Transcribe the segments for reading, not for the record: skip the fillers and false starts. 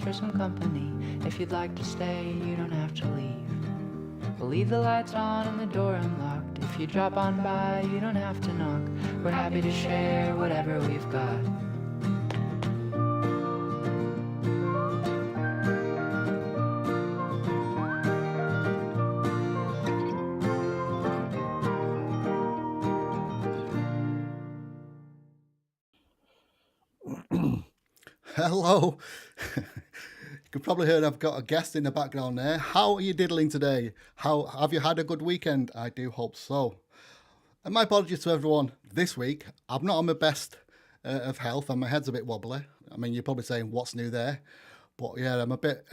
for some company. If you'd like to stay, you don't have to leave. We'll leave the lights on and the door unlocked. If you drop on by, you don't have to knock. We're happy to share whatever we've got. Hello. You can probably hear I've got a guest in the background there. How are you diddling today? How have you had a good weekend? I do hope so. And my apologies to everyone this week. I'm not on my best of health and my head's a bit wobbly. I mean, you're probably saying, what's new there? But yeah, I'm a bit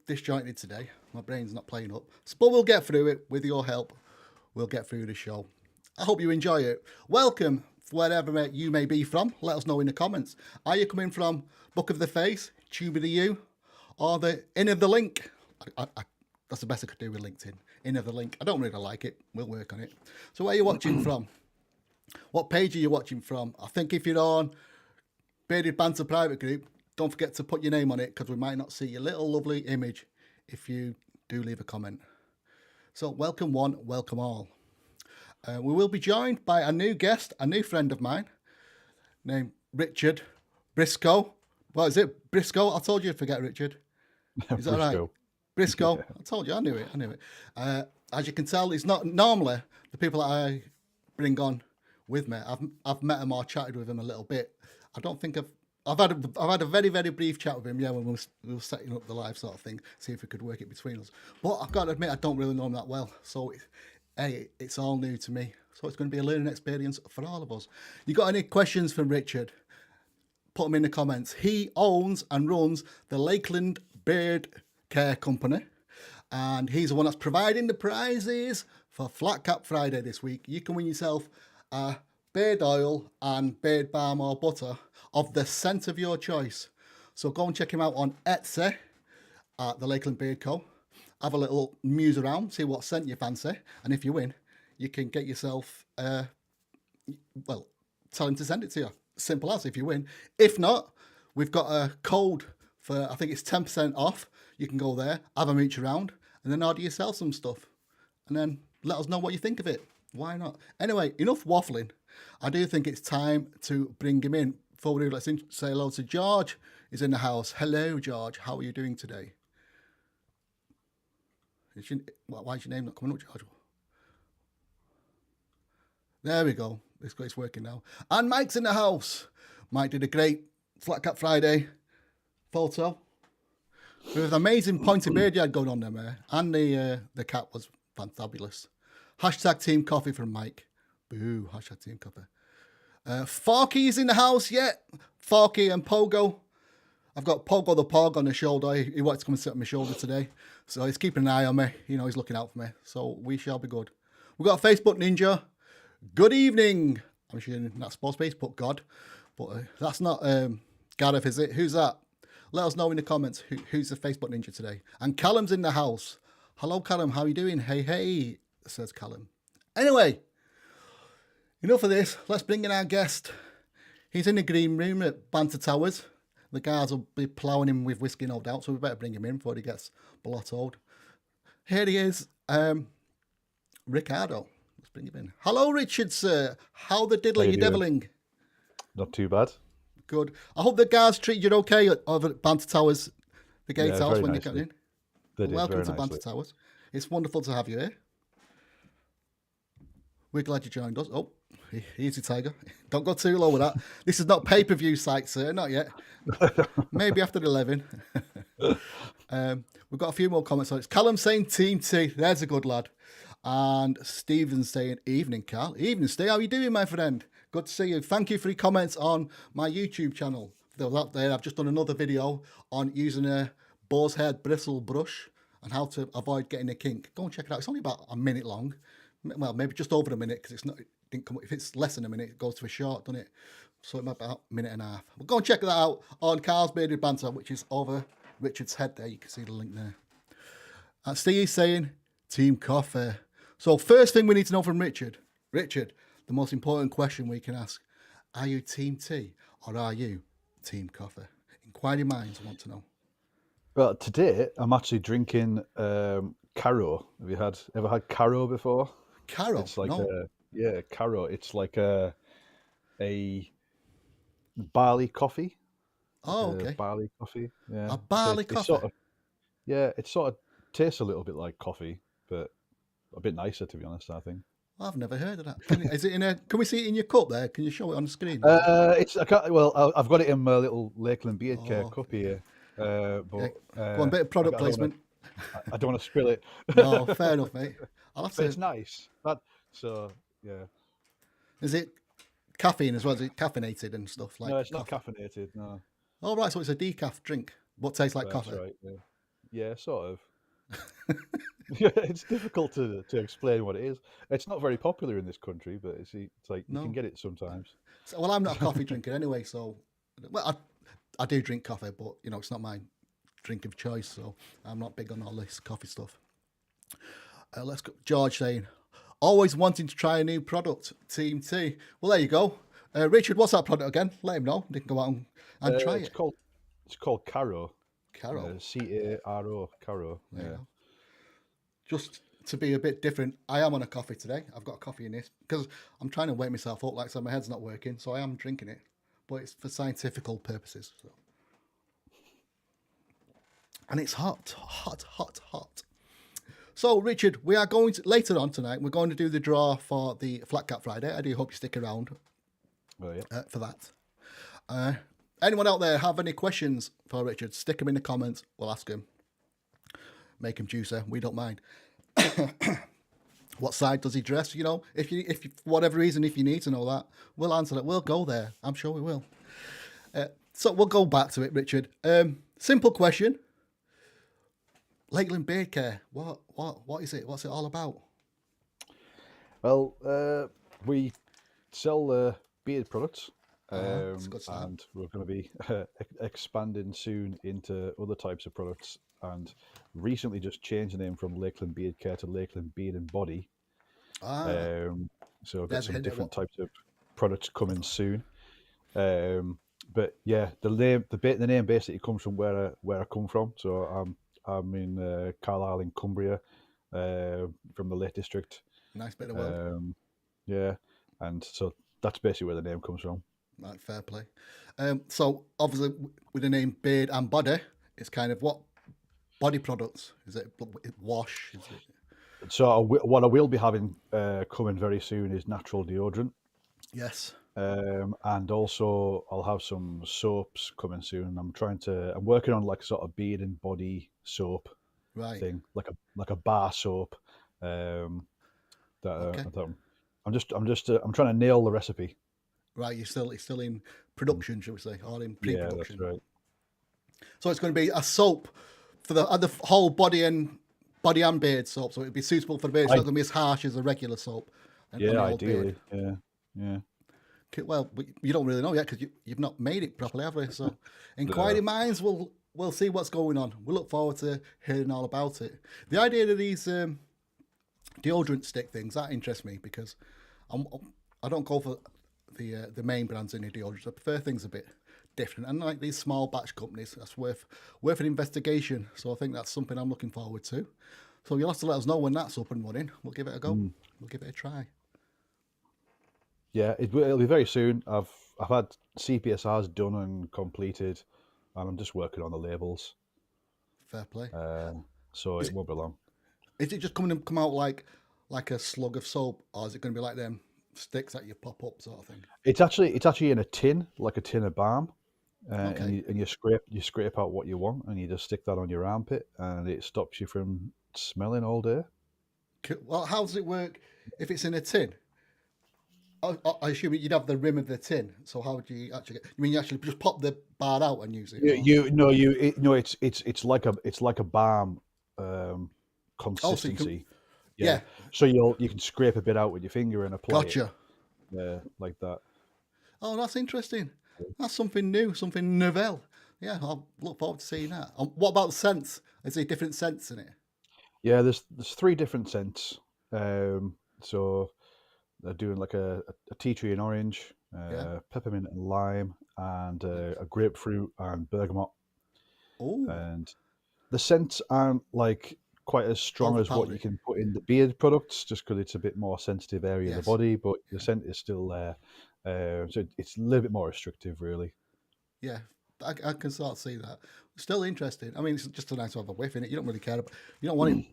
disjointed today. My brain's not playing up. But we'll get through it with your help. We'll get through the show. I hope you enjoy it. Welcome, wherever you may be from. Let us know in the comments. Are you coming from Book of the Face, Tube of the U, or the In of the Link? That's the best I could do with LinkedIn. In of the Link. I don't really like it. We'll work on it. So where are you watching from? What page are you watching from? I think if you're on Bearded Banter Private Group, don't forget to put your name on it because we might not see your little lovely image if you do leave a comment. So welcome one, welcome all. We will be joined by a new guest, a new friend of mine, named Richard Brisco. What is it? Brisco? I told you to forget Richard. Is that right? Brisco. Yeah. I told you. I knew it. As you can tell, it's not normally the people that I bring on with me. I've met him or chatted with him a little bit. I don't think I've had a very, very brief chat with him. Yeah, when we were setting up the live sort of thing, see if we could work it between us. But I've got to admit, I don't really know him that well. So it's all new to me. So it's going to be a learning experience for all of us. You got any questions from Richard? Put them in the comments. He owns and runs the Lakeland Beard Care company, and he's the one that's providing the prizes for Flat Cap Friday this week. You can win yourself a beard oil and beard balm or butter of the scent of your choice. So go and check him out on Etsy at the Lakeland Beard Co. Have a little muse around, see what scent you fancy, and if you win, you can get yourself, tell him to send it to you. Simple as, if you win. If not, we've got a code for, I think it's 10% off. You can go there, have a mooch around, and then order yourself some stuff. And then let us know what you think of it. Why not? Anyway, enough waffling. I do think it's time to bring him in. Before we do, let's say hello to George. He's in the house. Hello, George. How are you doing today? Why is your name not coming up, George? There we go. It's working now. And Mike's in the house. Mike did a great Flat Cap Friday photo with an amazing pointed beard you had going on there, man. And the cat was fantabulous. Hashtag Team Coffee from Mike. Boo. Hashtag Team Coffee. Forky's in the house yet. Forky and Pogo. I've got Pogo the Pog on the shoulder. He wanted to come and sit on my shoulder today. So he's keeping an eye on me. You know, he's looking out for me. So we shall be good. We've got a Facebook Ninja. Good evening. I'm sure that's supposed to be, put God. But that's not Gareth, is it? Who's that? Let us know in the comments who's the Facebook Ninja today. And Callum's in the house. Hello, Callum. How are you doing? Hey, says Callum. Anyway, enough of this. Let's bring in our guest. He's in the green room at Banter Towers. The guys will be ploughing him with whiskey, no doubt, so we better bring him in before he gets blottoed. Here he is, Ricardo. Let's bring him in. Hello, Richard, sir. How the diddle are you deviling? Not too bad. Good. I hope the guys treat you okay over at Banter Towers, the gatehouse, when you get in. Welcome to Banter Towers. It's wonderful to have you here. We're glad you joined us. Oh, easy, Tiger. Don't go too low with that. This is not pay-per-view site, sir. Not yet. Maybe after 11. We've got a few more comments on it. Callum saying Team T. There's a good lad. And Stephen saying, evening, Carl. Evening, Steve. How are you doing, my friend? Good to see you. Thank you for your comments on my YouTube channel. I've just done another video on using a boar's head bristle brush and how to avoid getting a kink. Go and check it out. It's only about a minute long. Well, maybe just over a minute because it didn't come. If it's less than a minute, it goes to a short, doesn't it? So it might be about a minute and a half. Well, go and check that out on Carl's Bearded Banter, which is over Richard's head there. You can see the link there. And Steve's saying, Team Coffee. So first thing we need to know from Richard, the most important question we can ask, are you Team Tea or are you Team Coffee? Inquiry minds want to know. Well, today I'm actually drinking Caro. Have you ever had Caro before? Caro? It's like No. Caro. It's like a barley coffee, like Oh, a okay. barley coffee. Yeah. A So barley it's coffee. it sort of tastes a little bit like coffee, but a bit nicer to be honest, I think. I've never heard of that. Is it in a? Can we see it in your cup there? Can you show it on the screen? It's I can't, well, I've got it in my little Lakeland Beard Care Oh, cup here, yeah. but Go on, bit of product I don't want placement. I don't want to spill it. No, fair enough, mate. I'll have But to. it's nice. That so yeah. Is it caffeine as well? Is it caffeinated and stuff No, like it's not coffee? caffeinated. No, Oh, right. So it's a decaf drink, but tastes like that's coffee. right. Yeah, yeah, sort of. Yeah, it's difficult to explain what it is. It's not very popular in this country, but it's like you can No. get it sometimes. So, well, I'm not a coffee drinker anyway. So, well, I do drink coffee, but it's not my drink of choice. So I'm not big on all this coffee stuff. Let's go. George saying, always wanting to try a new product. Team T. Well, there you go. Richard, what's that product again? Let him know. They can go out and try It's it. called Caro. Carol. Caro. Caro. There you Yeah. go. Just to be a bit different, I am on a coffee today. I've got a coffee in this because I'm trying to wake myself up. Like I said, my head's not working, so I am drinking it, but it's for scientifical purposes. So. And it's hot, hot, hot, hot. So, Richard, we are going to, later on tonight, we're going to do the draw for the Flat Cap Friday. I do hope you stick around Well, yeah. for that. Anyone out there have any questions for Richard? Stick them in the comments. We'll ask him. Make him juicer. We don't mind. What side does he dress? If for whatever reason, if you need to know that, we'll answer that. We'll go there. I'm sure we will. So we'll go back to it, Richard. Simple question. Lakeland Beard Care. What is it? What's it all about? Well, we sell beard products, That's a good start. and we're going to be expanding soon into other types of products. And recently, just changed the name from Lakeland Beard Care to Lakeland Beard and Body. So I've got There's a some hint at different types of products coming soon. But yeah, the name basically comes from where I come from. So I'm in Carlisle in Cumbria, from the Lake District. Nice bit of world. Yeah, and so that's basically where the name comes from. Right, fair play. So obviously with the name Beard and Body, it's kind of what body products? Is it wash? Is it? So what I will be having coming very soon is natural deodorant. Yes. And also I'll have some soaps coming soon. I'm working on like sort of beard and body soap Right. thing, like a bar soap. Okay. I'm trying to nail the recipe. Right. It's still in production, shall we say, or in Yeah, pre-production. that's right. So it's going to be a soap for the whole body and beard soap. So it'd be suitable for the beard. It's not going to be as harsh as a regular soap. Yeah, ideally. Beard. Yeah. Okay, well, you don't really know yet because you've not made it properly, have you? So, inquiry minds, we'll see what's going on. We look forward to hearing all about it. The idea of these deodorant stick things that interests me because I don't go for the main brands in the deodorants. I prefer things a bit different, and like these small batch companies, that's worth an investigation. So I think that's something I'm looking forward to. So you'll have to let us know when that's up and running. We'll give it a go. We'll give it a try. Yeah, it'll be very soon. I've had CPSRs done and completed, and I'm just working on the labels. Fair play. So it won't be long. Is it just come out like a slug of soap, or is it going to be like them sticks that you pop up sort of thing? It's actually in a tin, like a tin of balm, Okay. and you scrape out what you want, and you just stick that on your armpit, and it stops you from smelling all day. Well, how does it work if it's in a tin? I assume you'd have the rim of the tin. So how would you actually get? You mean you actually just pop the bar out and use it? It's like a balm consistency. Yeah. So you can scrape a bit out with your finger and apply Gotcha. it. Yeah, like that. Oh, that's interesting. That's something new, something novel. Yeah, I'll look forward to seeing that. What about scents? Is there different scents in it? Yeah, there's 3 different scents. So they're doing like a tea tree and orange, peppermint and lime, and a grapefruit and bergamot. Oh. And the scents aren't like quite as strong as what you Overpowering. can put in the beard products, just because it's a bit more sensitive area of the Yes. body. But the scent is still there, so it's a little bit more restrictive, really. Yeah, I can sort of see that. Still interesting. I mean, it's just a nice to have a whiff in it. You don't really care about. You don't want it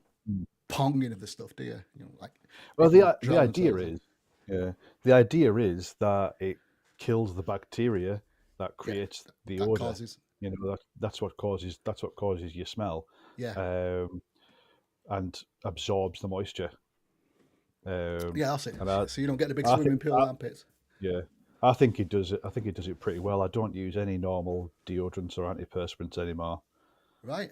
ponging of the stuff, do you? You know, like Well, people the drown idea themselves. is, yeah, the idea is that it kills the bacteria that Yeah, creates the that odor. causes. You know, that's what causes your smell, Yeah, um, and absorbs the moisture. yeah, that's it. And So you don't get the big I think, swimming pool armpits. yeah, I think it does it. I think it does it pretty well. I don't use any normal deodorants or antiperspirants anymore. Right.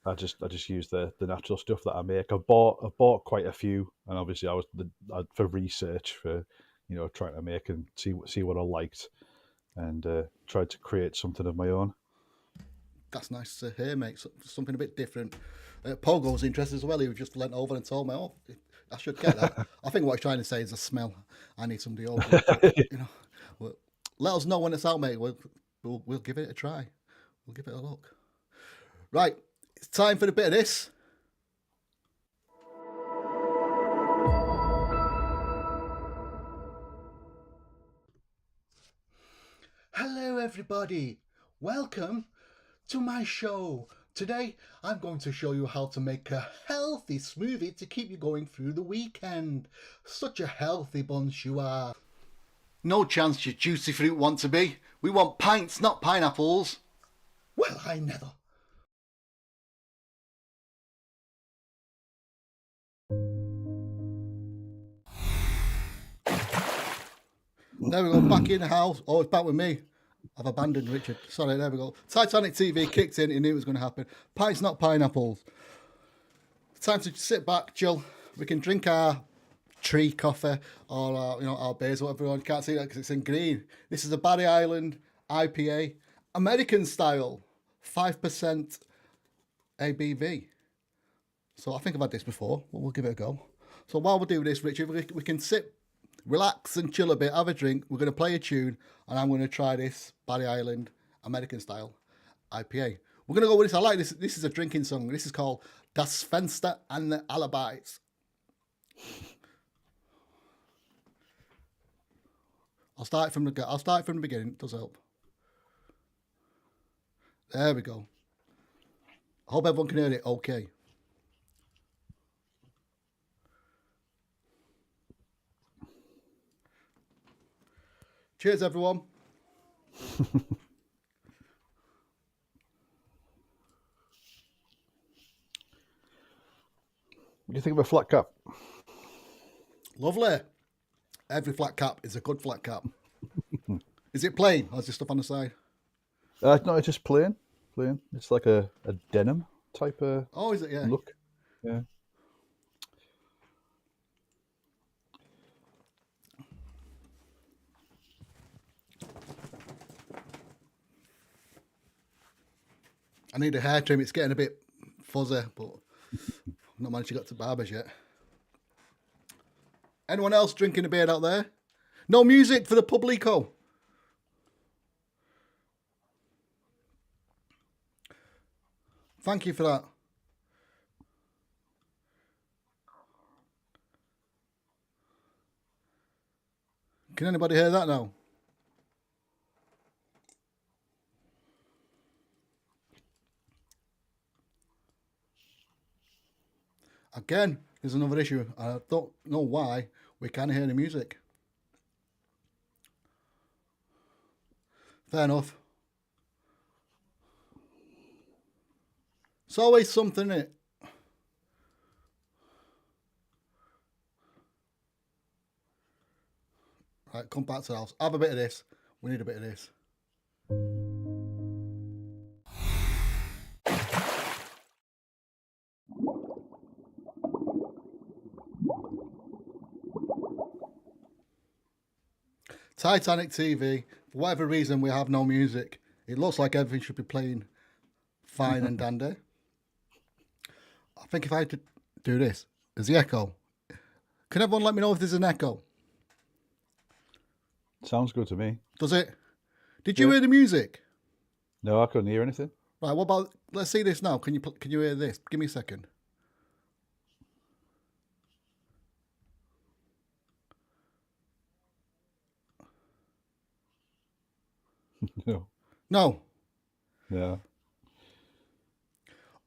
I just use the natural stuff that I make. I bought quite a few, and obviously for research, for trying to make and see what I liked, and tried to create something of my own. That's nice to hear, mate. Something a bit different. Pogo was interested as well. He just leant over and told me, "Oh, I should get that." I think what he's trying to say is a smell. I need some deodorant. But, well, let us know when it's out, mate. We'll give it a try. We'll give it a look. Right, it's time for a bit of this. Hello, everybody. Welcome to my show. Today, I'm going to show you how to make a healthy smoothie to keep you going through the weekend. Such a healthy bunch you are. No chance you juicy fruit want to be. We want pints, not pineapples. Well, I never. There we go, back in the house. Oh, it's back with me. I've abandoned Richard. Sorry, there we go. Titanic TV kicked in. He knew it was going to happen. Pints, not pineapples. Time to sit back, chill. We can drink our tree coffee or our beers, whatever. You can't see that because it's in green. This is a Barry Island IPA, American style, 5% ABV. So I think I've had this before. We'll give it a go. So while we do this, Richard, we can sit, relax and chill a bit, have a drink. We're going to play a tune, and I'm going to try this Barry Island American style IPA. We're going to go with this. I like this. This is a drinking song. This is called Das Fenster and the Alibis. I'll start from the beginning. It does help. There we go. I hope everyone can hear it okay. Cheers, everyone. What do you think of a flat cap? Lovely. Every flat cap is a good flat cap. Is it plain or is there stuff on the side? No, it's just plain. It's like a denim type of Oh, is it? Yeah. look. Yeah. I need a hair trim. It's getting a bit fuzzy, but I've not managed to get to barbers yet. Anyone else drinking a beer out there? No music for the publico. Thank you for that. Can anybody hear that now? Again, there's another issue. I don't know why we can't hear the music. Fair enough. It's always something, innit? Right, come back to the house. Have a bit of this. We need a bit of this. Titanic TV. For whatever reason, we have no music. It looks like everything should be playing fine and dandy. I think if I had to do this, there's the echo. Can everyone let me know if there's an echo? Sounds good to me. Does it? Did you hear the music? No, I couldn't hear anything. Right, what about, let's see this now. Can you hear this? Give me a second. No. No. Yeah.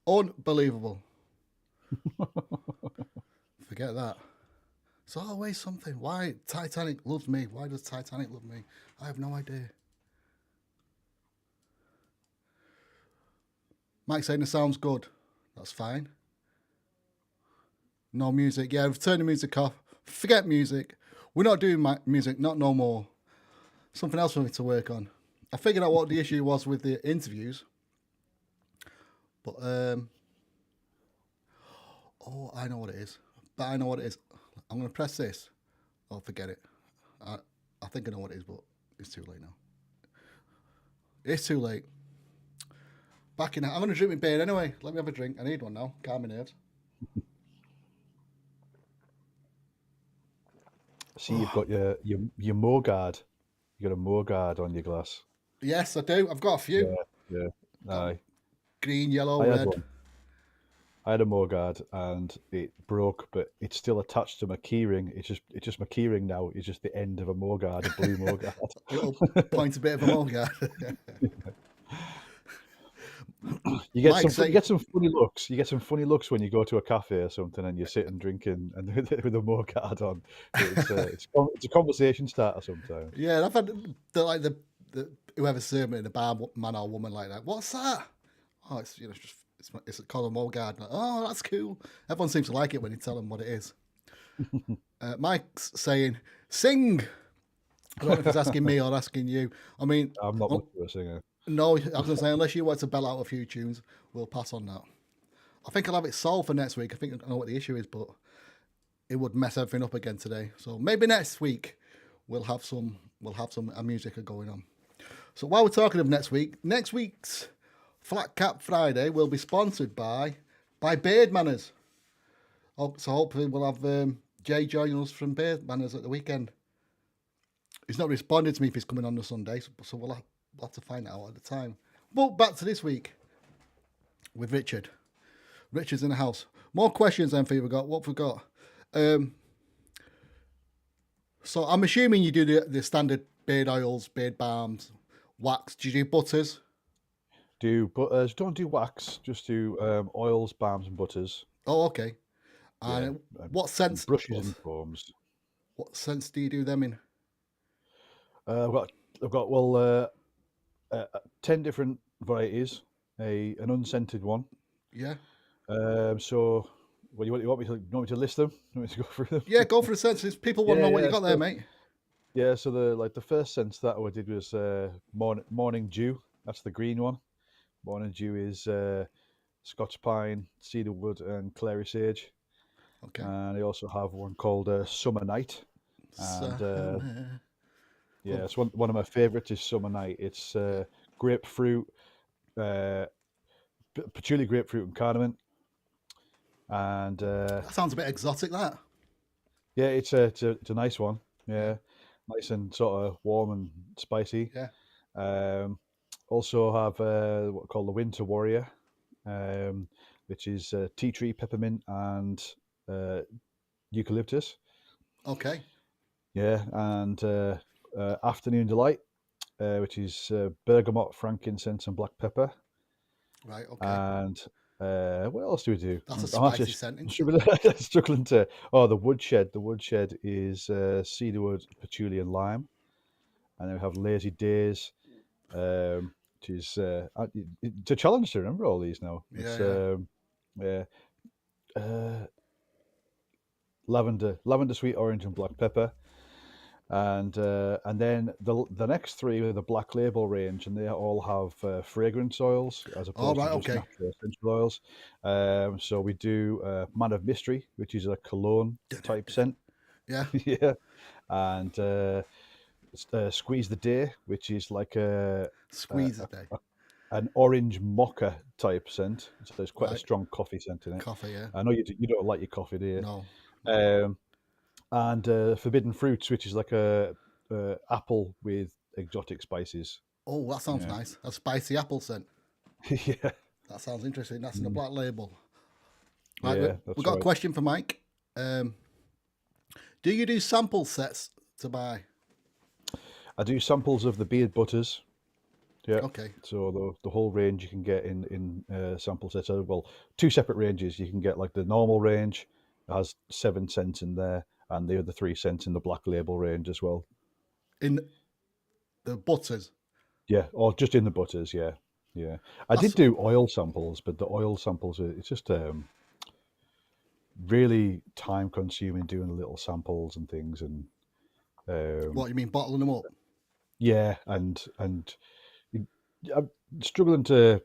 Unbelievable. Forget that. It's always something. Why Titanic loves me? Why does Titanic love me? I have no idea. Mike saying the sound's good. That's fine. No music. Yeah, we've turned the music off. Forget music. We're not doing music, not no more. Something else for me to work on. I figured out what the issue was with the interviews. But, oh, I know what it is. But I know what it is. I'm going to press this. Oh, forget it. I think I know what it is, but it's too late now. It's too late. Back in. I'm going to drink my beer anyway. Let me have a drink. I need one now. Calm my nerves. See, you've got your Mogard. You got a Mogard on your glass. Yes, I do. I've got a few. Yeah. Aye. Green, yellow, I had red. one. I had a Mogard and it broke, but it's still attached to my keyring. It's just my keyring now. It's just the end of a Mogard, a blue Mogard. Little point a bit of a Mogard. You get Mike, some you get some funny looks. You get some funny looks when you go to a cafe or something and you're sitting drinking and with a Mogard on. It's a conversation starter sometimes. Yeah, I've had the whoever served me in the bar, man or woman like that. What's that? Oh, it's it's called a Mogard. Like, oh, that's cool. Everyone seems to like it when you tell them what it is. Mike's saying, "Sing." I don't know if he's asking me or asking you. I mean, I'm not much of a singer. no, I was going to say, unless you want to bell out a few tunes, we'll pass on that. I think I'll have it solved for next week. I think I know what the issue is, but it would mess everything up again today. So maybe next week we'll have some music going on. So while we're talking of next week's Flat Cap Friday will be sponsored by Beard Manners. So hopefully we'll have Jay joining us from Beard Manners at the weekend. He's not responded to me if he's coming on the Sunday, so we'll have to find out at the time. But back to this week with Richard. Richard's in the house. More questions then for you. What have we got? So I'm assuming you do the standard beard oils, beard balms, wax. Do you do butters? Do butters. Don't do wax. Just do oils, balms, and butters. Oh, okay. And what scents? Brushes and foams. What scents do you do them in? I've got 10 different varieties. An unscented one. Yeah. So, you want me to list them? You want me to go through them? Yeah, go for the scents. People want to know what you got there, mate. Yeah. So the first scent that I did was morning dew. That's the green one. Morning dew is Scotch pine, cedarwood, and clary sage. Okay. And I also have one called summer night. And yeah, it's one of my favourites is Summer Night. It's grapefruit, patchouli, grapefruit, and cardamom. And that sounds a bit exotic. That. Yeah, it's a nice one. Yeah, nice and sort of warm and spicy. Yeah. Also have what I call the Winter Warrior, which is tea tree, peppermint, and eucalyptus. Okay. Yeah, and Afternoon Delight, which is bergamot, frankincense, and black pepper. Right. Okay. And what else do we do? That's a spicy sentence. Struggling to. Oh, the Woodshed. The Woodshed is cedarwood, patchouli, and lime. And then we have Lazy Days, which is it's a challenge to remember all these now. Lavender, sweet orange, and black pepper. And then the next three are the Black Label range, and they all have fragrance oils as opposed to just natural essential oils. So we do Man of Mystery, which is a cologne type scent. Yeah. Yeah. And Squeeze the Day, which is like an orange mocha type scent. So there's quite a strong coffee scent in it. Coffee, yeah. I know you don't like your coffee, do you? No. And Forbidden Fruits, which is like a apple with exotic spices. Oh, that sounds nice. A spicy apple scent. Yeah, That sounds interesting. That's in the black label. Right, yeah, we've that's got a right. question for Mike. Do you do sample sets to buy? I do samples of the beard butters. Yeah. Okay. So the whole range you can get in sample sets. Well, two separate ranges. You can get like the normal range, has 7 cents in there, and the other 3 cents in the black label range as well. In the butters. Yeah, or just in the butters. Yeah, yeah. I That's did do oil samples, but the oil samples it's just really time consuming doing the little samples and things, and what you mean, bottling them up? yeah, and I'm struggling to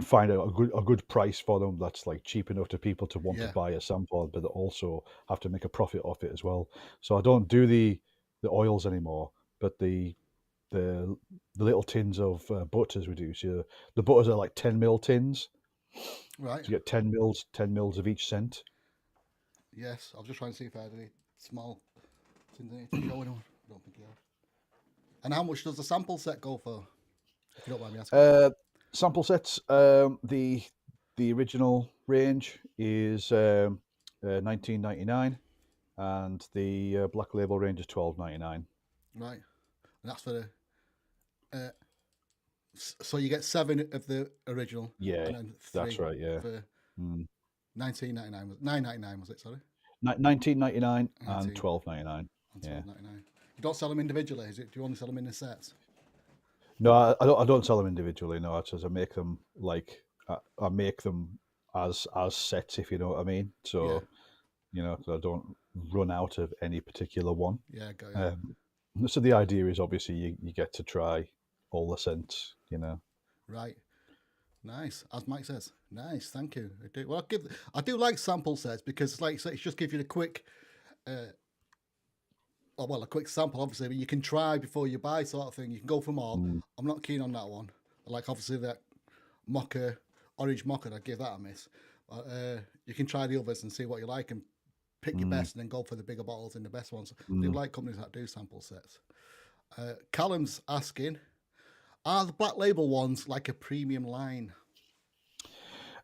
find a good price for them that's like cheap enough to people to want to Yeah. buy a sample, but also have to make a profit off it as well. So I don't do the oils anymore, but the little tins of butters we do. So the butters are like 10 ml tins. Right. So you get 10 mils of each scent. Yes. I was just trying to see if I had any small things in it to show anyone. I don't think you have. And how much does the sample set go for? If you don't mind me asking. Sample sets. The original range is 19.99, and the black label range is 12.99. Right. And that's for the. So you get 7 of the original. Yeah, And then 3 that's right. Yeah, for mm. 19.99 was 9.99 was it? Sorry. 19.99 and 19 12.99. and Yeah. 12.99. You don't sell them individually, is it? Do you only sell them in the sets? No, I don't sell them individually. No, it's as I make them like I make them as sets, if you know what I mean. So I don't run out of any particular one. Yeah, go yeah. So the idea is obviously you get to try all the scents. Right. Nice. As Mike says. Nice. Thank you. I do. Well, I do like sample sets because, like, so it just gives you a quick, a quick sample, obviously, but you can try before you buy, sort of thing. You can go for more. I'm not keen on that one. Like, obviously, that orange mocha, I'd give that a miss. You can try the others and see what you like and pick your best, and then go for the bigger bottles and the best ones. I do like companies that do sample sets. Callum's asking, are the black label ones like a premium line?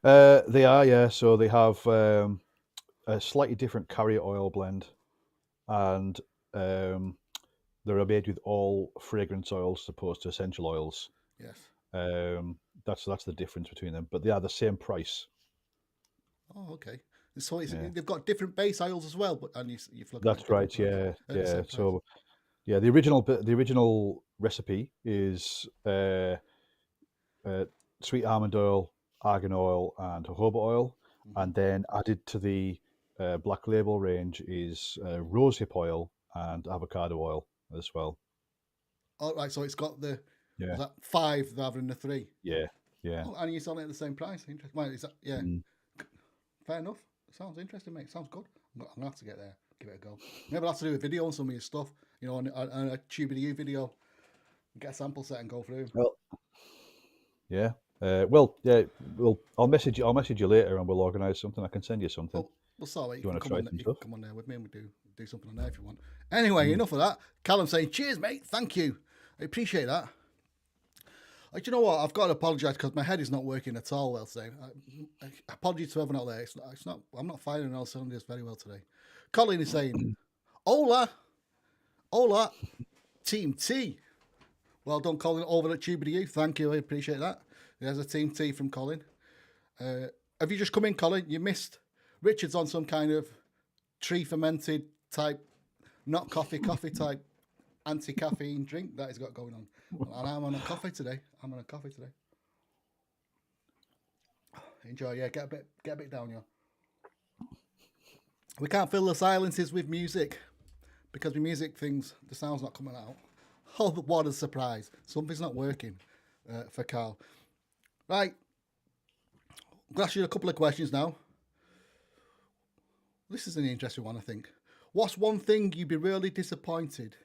They are, yeah. So they have a slightly different carrier oil blend, and they're made with all fragrance oils as opposed to essential oils. Yes. That's the difference between them, but they are the same price. Oh, okay. So they've got different base oils as well, and you've looked That's at right. different Yeah, prices at the yeah. same price. So yeah, the original recipe is sweet almond oil, argan oil, and jojoba oil, and then added to the black label range is rosehip oil and avocado oil as well. Oh, right. So it's got the Yeah, was that 5 rather than the 3. yeah, yeah. Oh, and you're selling it at the same price. Interesting. Well, is that fair enough? Sounds interesting, mate. Sounds good. I'm gonna have to get there. Give it a go. Maybe I'll have to do a video on some of your stuff. On a Tube of You video. Get a sample set and go through. Well, yeah. Yeah. I'll message you. I'll message you later, and we'll organise something. I can send you something. Well, we'll sort it. You want to try some You stuff? can come on there with me and we do something on there if you want. Anyway, enough of that. Callum saying, cheers, mate. Thank you. I appreciate that. Do you know what? I've got to apologise because my head is not working at all well today. Apologies to everyone out there. It's not. I'm not firing on all cylinders very well today. Colin is saying, hola, Team T. Well done, Colin, over at Tube of You. Thank you. I appreciate that. There's a Team T from Colin. Have you just come in, Colin? You missed. Richard's on some kind of tree fermented type, not coffee type anti-caffeine drink that he's got going on. And I'm on a coffee today. Enjoy, yeah. Get a bit down, yeah. We can't fill the silences with music because the music things, the sound's not coming out. Oh, what a surprise! Something's not working for Carl. Right, I'm gonna ask you a couple of questions now. This is an interesting one, I think. What's one thing you'd be really disappointed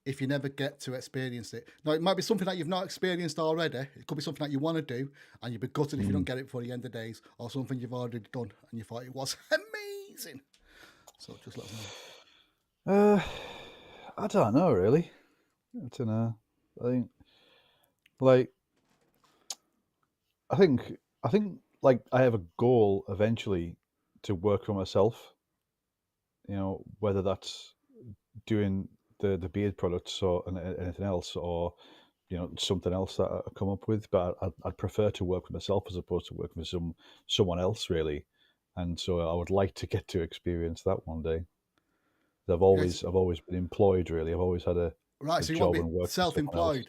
if you never get to experience it? Now, it might be something that you've not experienced already. It could be something that you want to do, and you'd be gutted if you don't get it before the end of days, or something you've already done and you thought it was amazing. So just let us know. I don't know really. I don't know. I think, like, I think, like, I have a goal eventually to work for myself. Whether that's doing the beard products or anything else, or something else that I come up with. But I'd prefer to work with myself as opposed to working with someone else, really. And so I would like to get to experience that one day. Yes. I've always been employed, really. I've always had Right, a so you want job to be and work for someone else. self-employed.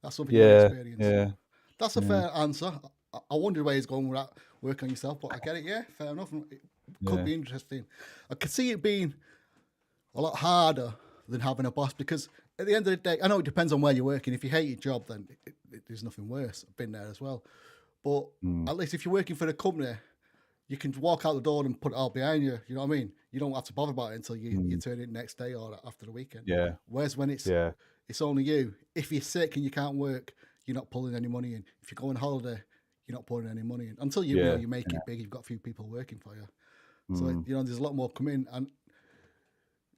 That's something you want to Yeah, experience. yeah, That's a yeah, fair answer. I wondered where he's going with that, work on yourself, but I get it. Yeah, fair enough. It could yeah. be interesting. I could see it being a lot harder than having a boss because at the end of the day, I know it depends on where you're working. If you hate your job, then there's nothing worse. I've been there as well. But Mm, at least if you're working for a company, you can walk out the door and put it all behind you. You know what I mean? You don't have to bother about it until you mm, turn it next day or after the weekend. yeah, Whereas when yeah, it's only you. If you're sick and you can't work, you're not pulling any money in. If you go on holiday, you're not pulling any money in until yeah, you make yeah. it big. You've got a few people working for you, so Mm, there's a lot more come in. And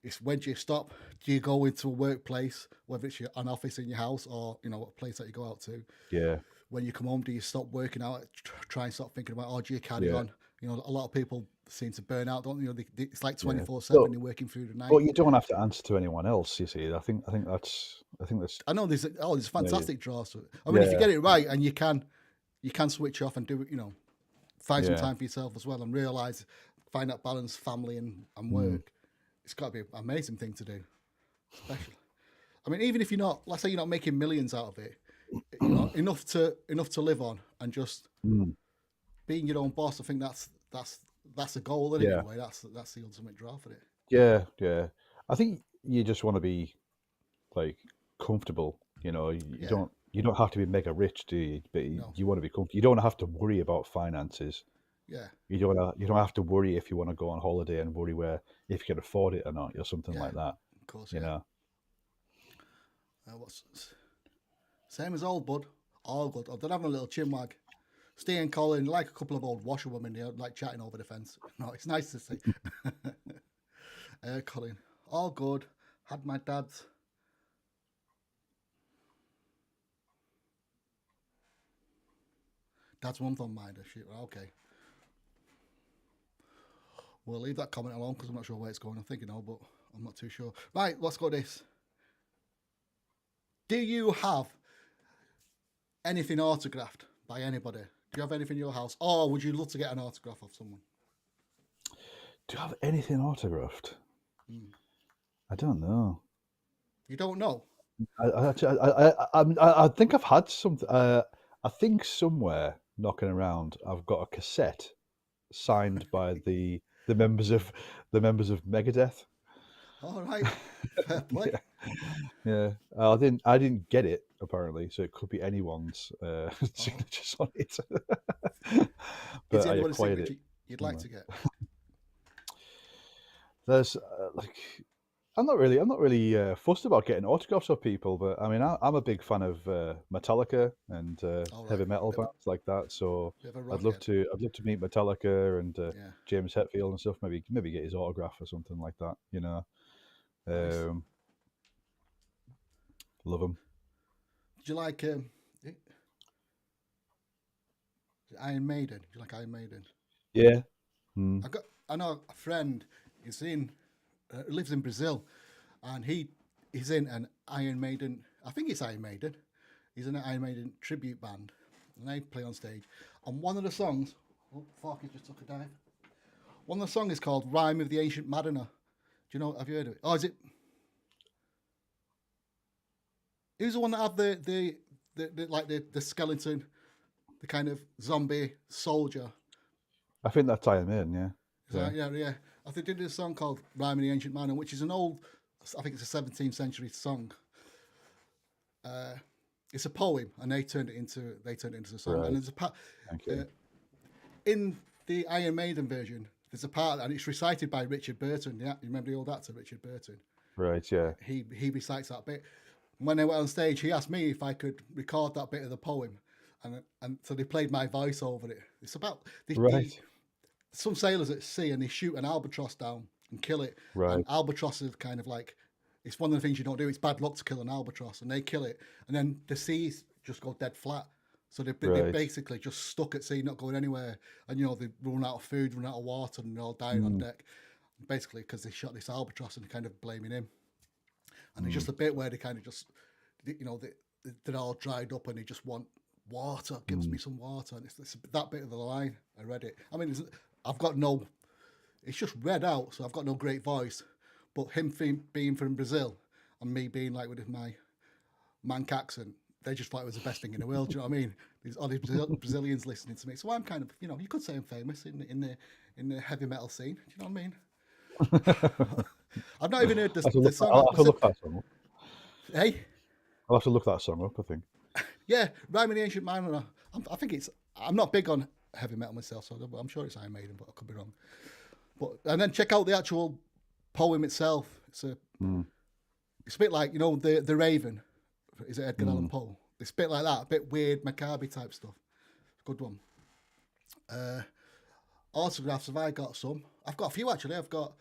it's when do you stop? Do you go into a workplace, whether it's an office in your house or a place that you go out to? yeah, When you come home, do you stop working out? Try and stop thinking about, oh, do you carry yeah, on? A lot of people seem to burn out, don't they? It's like yeah. 24/7. They're working through the But night. you don't have to answer to anyone else. You see, I think that's I know there's yeah, fantastic draws to it. I mean, if you yeah, get it right and you can switch off and do it, find some yeah. time for yourself as well and find that balance, family and Mm, work. It's got to be an amazing thing to do, especially. I mean, even if let's say you're not making millions out of it, enough to live on and just mm, being your own boss. I think that's the goal, isn't it? In yeah, a way, that's the ultimate draw for it. yeah, yeah. I think you just want to be like comfortable. Yeah, you don't have to be mega rich, do you? But no, you want to be comfortable. You don't have to worry about finances. yeah, You don't have to worry if you want to go on holiday and worry where if you can afford it or not, or something yeah, like that. of course, You yeah. know. What's same as old bud, all good. They're having a little chin wag. Steve and Colin, like a couple of old washerwomen, like chatting over the fence. No, it's nice to see. Colin, all good. Had my dad's month on mind. Shit, okay. We'll leave that comment alone because I'm not sure where it's going. I'm thinking, but I'm not too sure. Right, let's go this. Do you have anything autographed by anybody? Do you have anything in your house? Or would you love to get an autograph of someone? Do you have anything autographed? Mm. I don't know. You don't know? I think I've had something. I think somewhere knocking around, I've got a cassette signed by the members of Megadeth. All right, fair play. Yeah, yeah. I didn't get it apparently, so it could be anyone's Oh. signatures on it. Is But there I anybody's acquired it signature you'd like somewhere. to get? There's like I'm not really fussed about getting autographs of people, but I mean, I'm a big fan of Metallica and All right, heavy metal bands like that. So bit of a rockhead. I'd love to meet Metallica and Yeah, James Hetfield and stuff. Maybe get his autograph or something like that. nice. Um, love him. Do you like Iron Maiden? Do you like Iron Maiden? Yeah. Mm. I know a friend. Lives in Brazil, and he's in an Iron Maiden. I think it's Iron Maiden. He's in an Iron Maiden tribute band, and they play on stage. And one of the songs, oh fuck, he just took a dive. One of the songs is called "Rhyme of the Ancient Mariner." Do you know? Have you heard of it? Oh, is it? Who's the one that had the skeleton, the kind of zombie soldier? I think that's Iron Maiden. Yeah. Is Yeah. that, yeah, yeah. I think they did a song called "Rhyme of the Ancient Mariner," which is an old, I think it's a 17th century song. It's a poem, and they turned it into a song. And Right. there's a part Thank you. in the Iron Maiden version. There's a part, and it's recited by Richard Burton. Yeah, you remember the old actor Richard Burton? Right. Yeah. He recites that bit. When they went on stage, he asked me if I could record that bit of the poem, and so they played my voice over it. It's about Right. some sailors at sea, and they shoot an albatross down and kill it. And Right. albatrosses kind of like It's one of the things you don't do. It's bad luck to kill an albatross, and they kill it, and then the seas just go dead flat. So they're basically just stuck at sea, not going anywhere. And they run out of food, run out of water, and they're all dying on deck. Basically, because they shot this albatross and kind of blaming him. And it's just a bit where they kind of just, they're all dried up and they just want water. Gives me some water, and it's that bit of the line. I read it. I mean, it's just read out, so I've got no great voice. But him being from Brazil and me being like with my Manc accent, they just thought it was the best thing in the world. Do you know what I mean? All these Brazilians listening to me. So I'm kind of, you could say I'm famous in the heavy metal scene. Do you know what I mean? I've not even heard the song. I'll have to look that song up. Hey? I'll have to look that song up, I think. Yeah, Rhyme in the Ancient Minor. I think I'm not big on heavy metal myself, so I'm sure it's Iron Maiden, but I could be wrong. And then check out the actual poem itself. It's a bit like, the Raven. Is it Edgar Allan Poe? It's a bit like that, a bit weird, macabre type stuff. Good one. Autographs, have I got some? I've got a few actually. I've got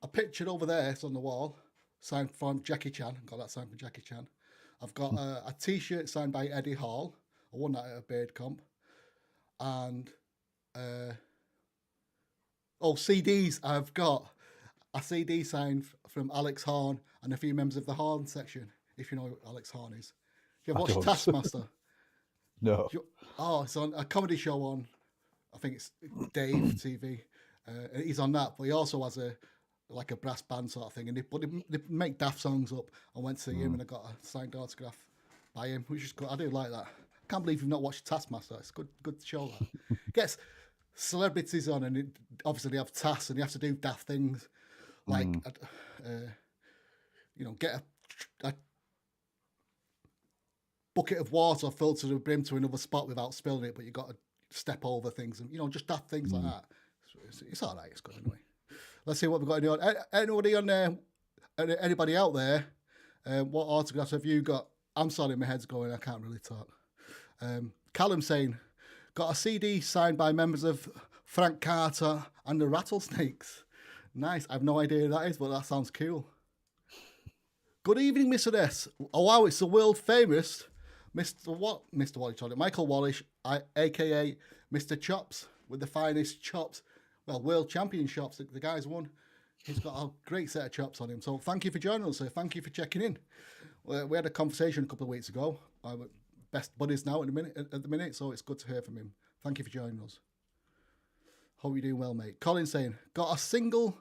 a picture over there, it's on the wall, signed from Jackie Chan. Got that signed from Jackie Chan. I've got a T-shirt signed by Eddie Hall. I won that at a Beard Comp. And CDs. I've got a CD signed from Alex Horn and a few members of the Horn section. If you know who Alex Horn is. Have you watched Taskmaster? No. It's on a comedy show on, I think it's Dave TV. He's on that, but he also has a brass band sort of thing. And they make daft songs up. I went to see him and I got a signed autograph by him, which is good. I do like that. I can't believe you've not watched Taskmaster. It's a good show. That gets celebrities on, and obviously they have tasks and you have to do daft things, like get a bucket of water filled to the brim to another spot without spilling it, but you got to step over things and just daft things like that. It's all right. It's good anyway. Let's see what we've got on. Anybody on there? Anybody out there? What autographs have you got? I'm sorry, my head's going. I can't really talk. Callum saying, got a CD signed by members of Frank Carter and the Rattlesnakes. Nice. I have no idea who that is, but that sounds cool. Good evening, Mr. S. Oh wow, it's the world famous Mr. What you call it? Michael Wallish, aka Mr. Chops, with the finest chops. Well, world champion chops. The guy's won. He's got a great set of chops on him. So thank you for joining us, sir. Thank you for checking in. We had a conversation a couple of weeks ago. I'm best buddies now at the minute, so it's good to hear from him. Thank you for joining us. Hope you're doing well, mate. Colin saying, got a single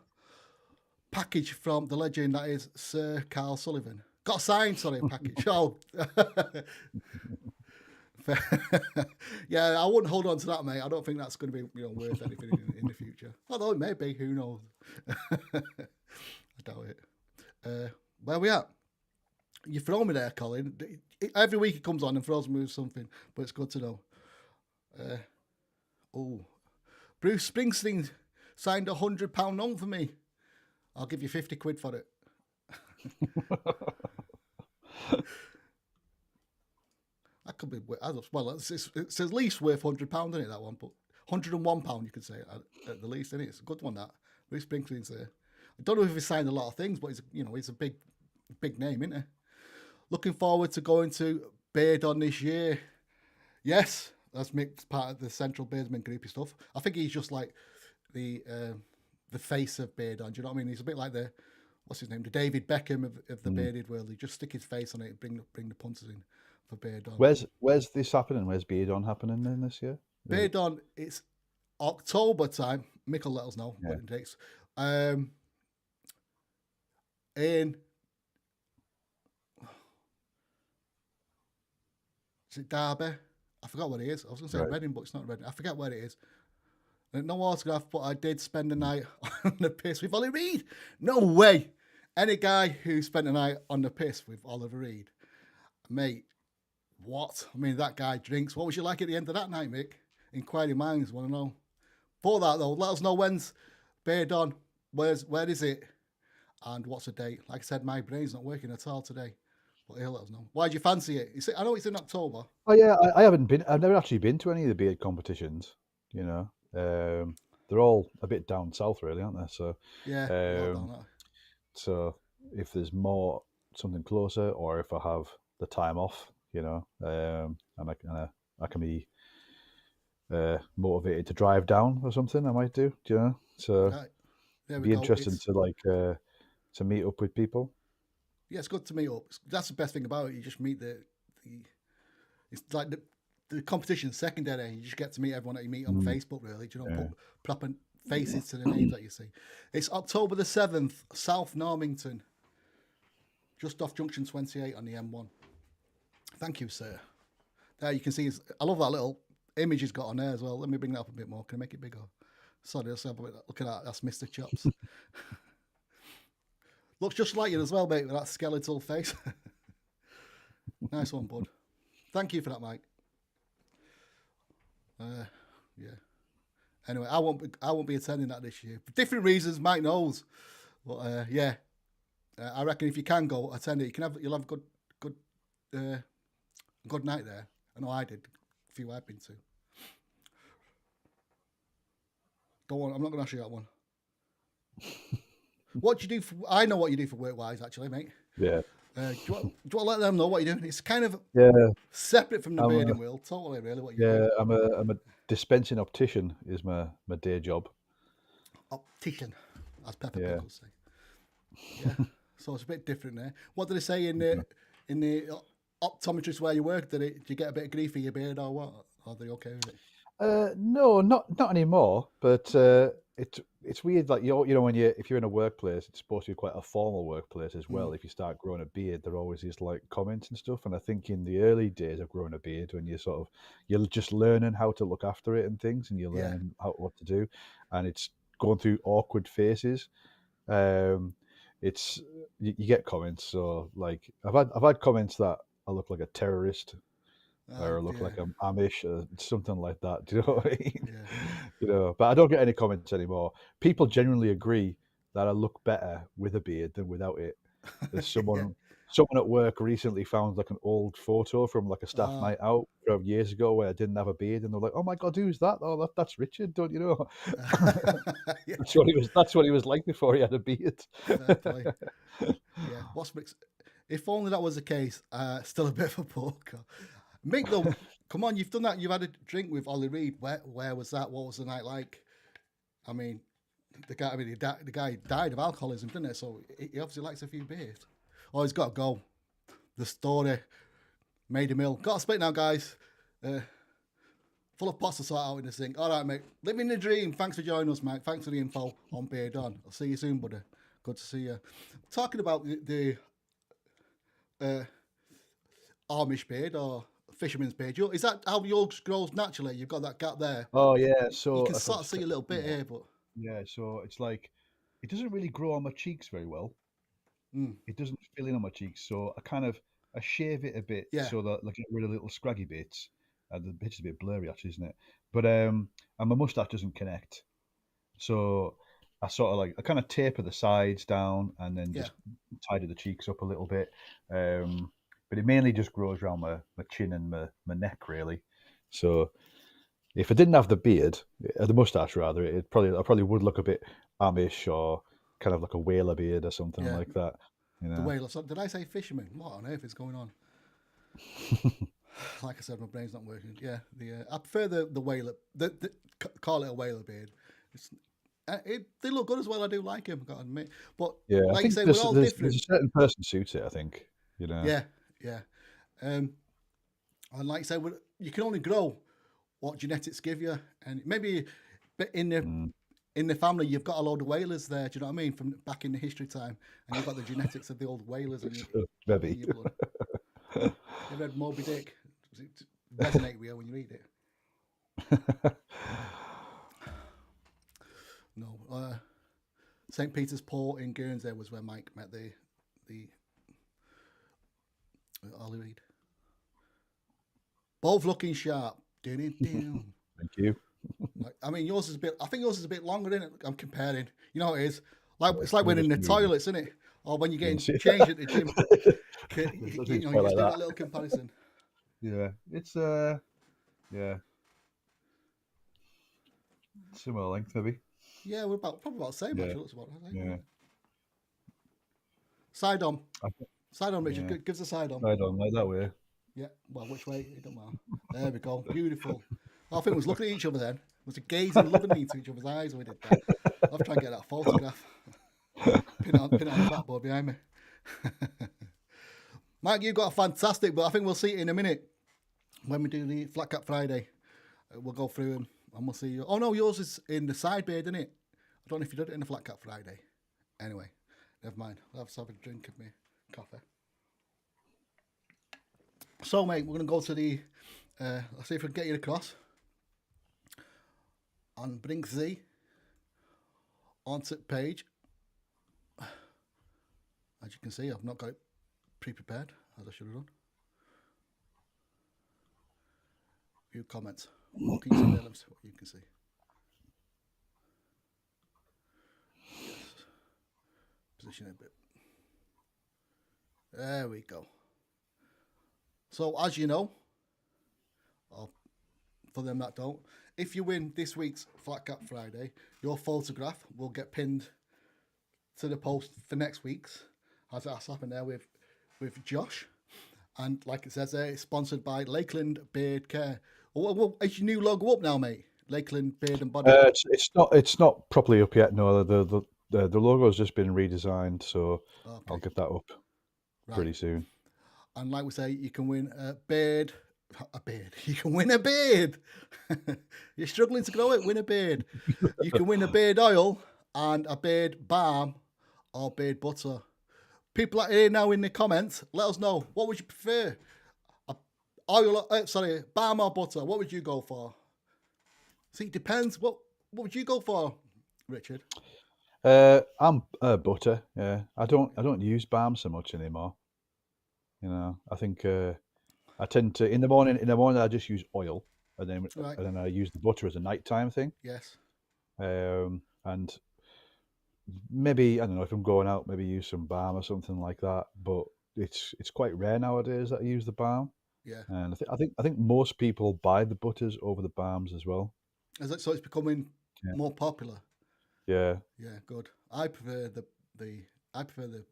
package from the legend that is Sir Carl Sullivan. Got a signed, package. Oh. Yeah, I wouldn't hold on to that, mate. I don't think that's going to be worth anything in the future. Although it may be, who knows? I doubt it. Where are we at? You throw me there, Colin. Every week he comes on and throws me with something, but it's good to know. Bruce Springsteen signed £100 note for me. I'll give you 50 quid for it. That could be, well, it's at least worth £100, isn't it, that one? But £101, you could say, at the least, isn't it? It's a good one, that. Bruce Springsteen's there. I don't know if he's signed a lot of things, but he's a big name, isn't he? Looking forward to going to Beard on this year. Yes, that's Mick's part of the Central Beardsman groupie stuff. I think he's just like the face of Beard on. Do you know what I mean? He's a bit like what's his name? The David Beckham of the bearded world. He just stick his face on it and bring the punters in for Beard on. Where's this happening? Where's Beard on happening then this year? Beard on, it's October time. Mick will let us know what it takes. Is it Derby? I forgot what it is. I was going to say Reading, but it's not Reading. I forget where it is. No autograph, but I did spend the night on the piss with Ollie Reed. No way. Any guy who spent the night on the piss with Oliver Reed, mate, what? I mean, that guy drinks. What was you like at the end of that night, Mick? Inquiring minds want to know. For that, though, let us know when's Beard on, where is it, and what's the date. Like I said, my brain's not working at all today. But he'll let us know. Why do you fancy it? I know it's in October. Oh yeah, I haven't been. I've never actually been to any of the beard competitions. They're all a bit down south, really, aren't they? So yeah. so if there's more something closer, or if I have the time off, and I can be motivated to drive down or something. I might do, So Right. There it'd we be go. interesting to meet up with people. Yeah, it's good to meet up. That's the best thing about it. You just meet the it's like the competition's secondary. You just get to meet everyone that you meet on Facebook, really. Do you know, Yeah. put proper faces to the names that you see. It's October the 7th, South Normington, just off Junction 28 on the M1. Thank you, sir. There you can see, I love that little image he's got on there as well. Let me bring that up a bit more. Can I make it bigger? Sorry, look at that. That's Mr. Chops. Looks just like you as well, mate, with that skeletal face. Nice one, bud. Thank you for that, Mike. Yeah. Anyway, I won't be attending that this year for different reasons. Mike knows, but yeah, I reckon if you can go attend it, you'll have a good night there. I know I did. A few I've been to. Go on, I'm not going to ask you that one. What do you do? I know what you do for work-wise, actually, mate. Yeah. Do you want to let them know what you're doing? It's kind of separate from the bearding world, totally, really, what you do. I'm a dispensing optician is my day job. Optician, as Pepper Pig would say. Yeah, so it's a bit different there. What did they say in the optometrist where you work? Did you get a bit of grief for your beard or what? Are they okay with it? No, not anymore. But it's weird. Like when if you're in a workplace, it's supposed to be quite a formal workplace as well. If you start growing a beard, there are always these like comments and stuff. And I think in the early days of growing a beard, when you're just learning how to look after it and things, and you're learning what to do, and it's going through awkward phases. It's you get comments. So like I've had comments that I look like a terrorist. Or look like I'm Amish or something like that. Do you know what I mean? Yeah. But I don't get any comments anymore. People genuinely agree that I look better with a beard than without it. There's someone at work recently found like an old photo from like a staff night out from years ago where I didn't have a beard, and they're like, "Oh my god, who's that? Oh, that's Richard, don't you know?" That's what he was like before he had a beard. Fair play. Yeah. If only that was the case. Still a bit of a poker. Mick, though, come on, you've done that. You've had a drink with Ollie Reed. Where was that? What was the night like? I mean, the guy died of alcoholism, didn't it? So he obviously likes a few beers. Oh, he's got to go. The story made him ill. Got to split now, guys. Full of pots to sort out in the sink. All right, mate. Living the dream. Thanks for joining us, mate. Thanks for the info on Beard On. I'll see you soon, buddy. Good to see you. Talking about the Amish beard or fisherman's beard. Is that how yours grows naturally? You've got that gap there. Oh yeah, so You can sort of see a little bit here, but yeah, so it's like it doesn't really grow on my cheeks very well. It doesn't fill in on my cheeks, so I shave it a bit so that like get rid of little scraggy bits. The picture's a bit blurry actually, isn't it? But and my mustache doesn't connect, so I kind of taper the sides down and then just tidy the cheeks up a little bit. But it mainly just grows around my chin and my neck, really. So if I didn't have the beard, the mustache rather, I probably would look a bit Amish or kind of like a whaler beard or something like that. The whaler. So did I say fisherman? What on earth is going on? Like I said, my brain's not working. Yeah, I prefer the whaler. Call it a whaler beard. They look good as well. I do like him, gotta admit. But like you say, we're all different. There's a certain person suits it, I think. Yeah. And like I say, you can only grow what genetics give you, and maybe, but in the family, you've got a load of whalers there. Do you know what I mean? From back in the history time, and you've got the genetics of the old whalers in your blood. You ever read Moby Dick? Does it resonate with you when you read it? No. St. Peter's Port in Guernsey was where Mike met the Ollie Reed. Both looking sharp. Thank you. I mean, yours is a bit. I think yours is a bit longer, isn't it? I'm comparing. You know what it is? It's like when in the toilets, isn't it? Or when you're getting changed at the gym. You just do that little comparison. Yeah, it's similar length, maybe. Yeah, we're probably about the same. Actually, looks about. Yeah. Side on. I think- Side on, Richard. Yeah. Give us a side on. I don't like that way. Yeah, well, which way? It don't matter. There we go. Beautiful. I think we was looking at each other then. It was a gazing lovingly into each other's eyes when we did that. I'll have to try and get that photograph. Pin it on the backboard behind me. Mike, you've got a fantastic, but I think we'll see it in a minute when we do the Flat Cap Friday. We'll go through them and we'll see you. Oh no, yours is in the side beard, isn't it? I don't know if you did it in the Flat Cap Friday. Anyway, never mind. Let's have a drink of me coffee. So, mate, we're going to go to the, let's see if we can get you across. And bring Z onto the page. As you can see, I've not got it pre-prepared, as I should have done. Few comments. What can you see there? Let me see what you can see. Yes. Position it a bit. There we go. So, as you know, or for them that don't, if you win this week's Flat Cap Friday, your photograph will get pinned to the post for next week's, as that's happened there with Josh. And like it says there, it's sponsored by Lakeland Beard Care. Well, is your new logo up now, mate? Lakeland Beard and Body. It's not properly up yet. No, the logo has just been redesigned, so Okay. I'll get that up pretty soon. And like we say, you can win a beard. You can win a beard. You're struggling to grow it, win a beard. You can win a beard oil and a beard balm or beard butter. People out here now in the comments, let us know, what would you prefer? Balm or butter? What would you go for? See, it depends. What would you go for, Richard? I'm butter. Yeah, I don't use balm so much anymore. You know, I think I tend to in the morning I just use oil, and then I use the butter as a nighttime thing. Yes. And maybe I don't know if I'm going out, maybe use some balm or something like that. But it's quite rare nowadays that I use the balm. Yeah. And I think most people buy the butters over the balms as well. So it's becoming more popular. Yeah. Yeah, good. I prefer the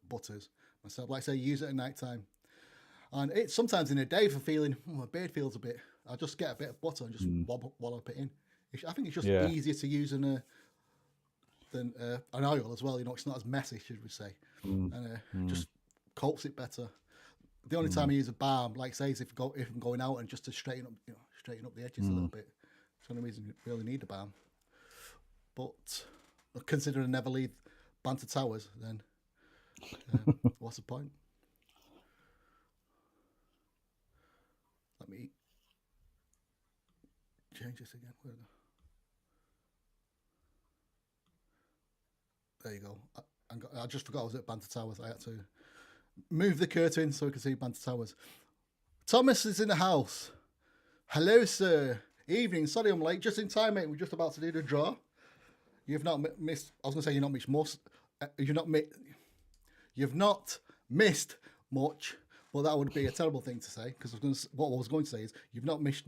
butters myself. Like I say, use it at night time. And it's sometimes in the day for feeling my beard feels a bit. I just get a bit of butter and just wallop it in. I think it's just easier to use than an oil as well. You know, it's not as messy, should we say, and just coats it better. The only time I use a balm, like say, is if I'm going out and just to straighten up the edges a little bit. It's the only reason you really need a balm. But considering I never leave Banter Towers, then what's the point? Let me change this again. There you go. I just forgot I was at Banter Towers. I had to move the curtain so we can see Banter Towers. Thomas is in the house. Hello, sir. Evening. Sorry I'm late. Just in time, mate. We're just about to do the draw. You've not missed. I was going to say you've not missed much. You've not missed much. Well, that would be a terrible thing to say because what I was going to say is you've not missed.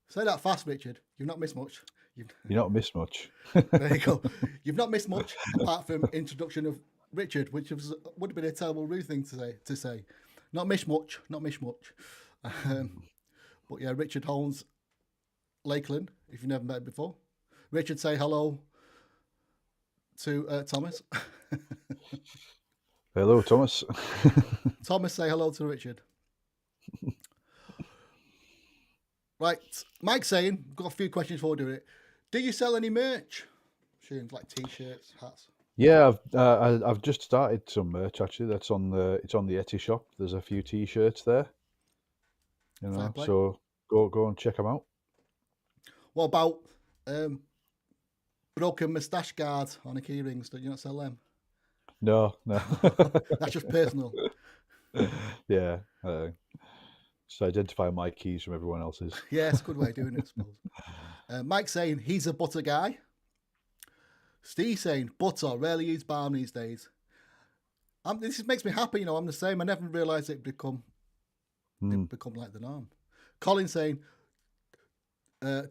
Say that fast, Richard. You've not missed much. You've not missed much. There you go. You've not missed much apart from introduction of Richard, which would have been a terrible rude thing to say. Not missed much. Not missed much. But yeah, Richard Holmes, Lakeland. If you've never met him before, Richard, say hello to Thomas. Hello, Thomas. Thomas, say hello to Richard. Right, Mike's saying, got a few questions before we do it. Do you sell any merch? Shoes like t-shirts, hats. Yeah, I've just started some merch actually. It's on the Etsy shop. There's a few t-shirts there. You know, so go and check them out. What about broken moustache guards on the key rings? Do you not sell them? No. That's just personal. Yeah. Just identify my keys from everyone else's. Yeah, it's a good way of doing it, I suppose. Mike's saying he's a butter guy. Steve saying butter, rarely use balm these days. This makes me happy, you know, I'm the same. I never realised it'd become like the norm. Colin saying,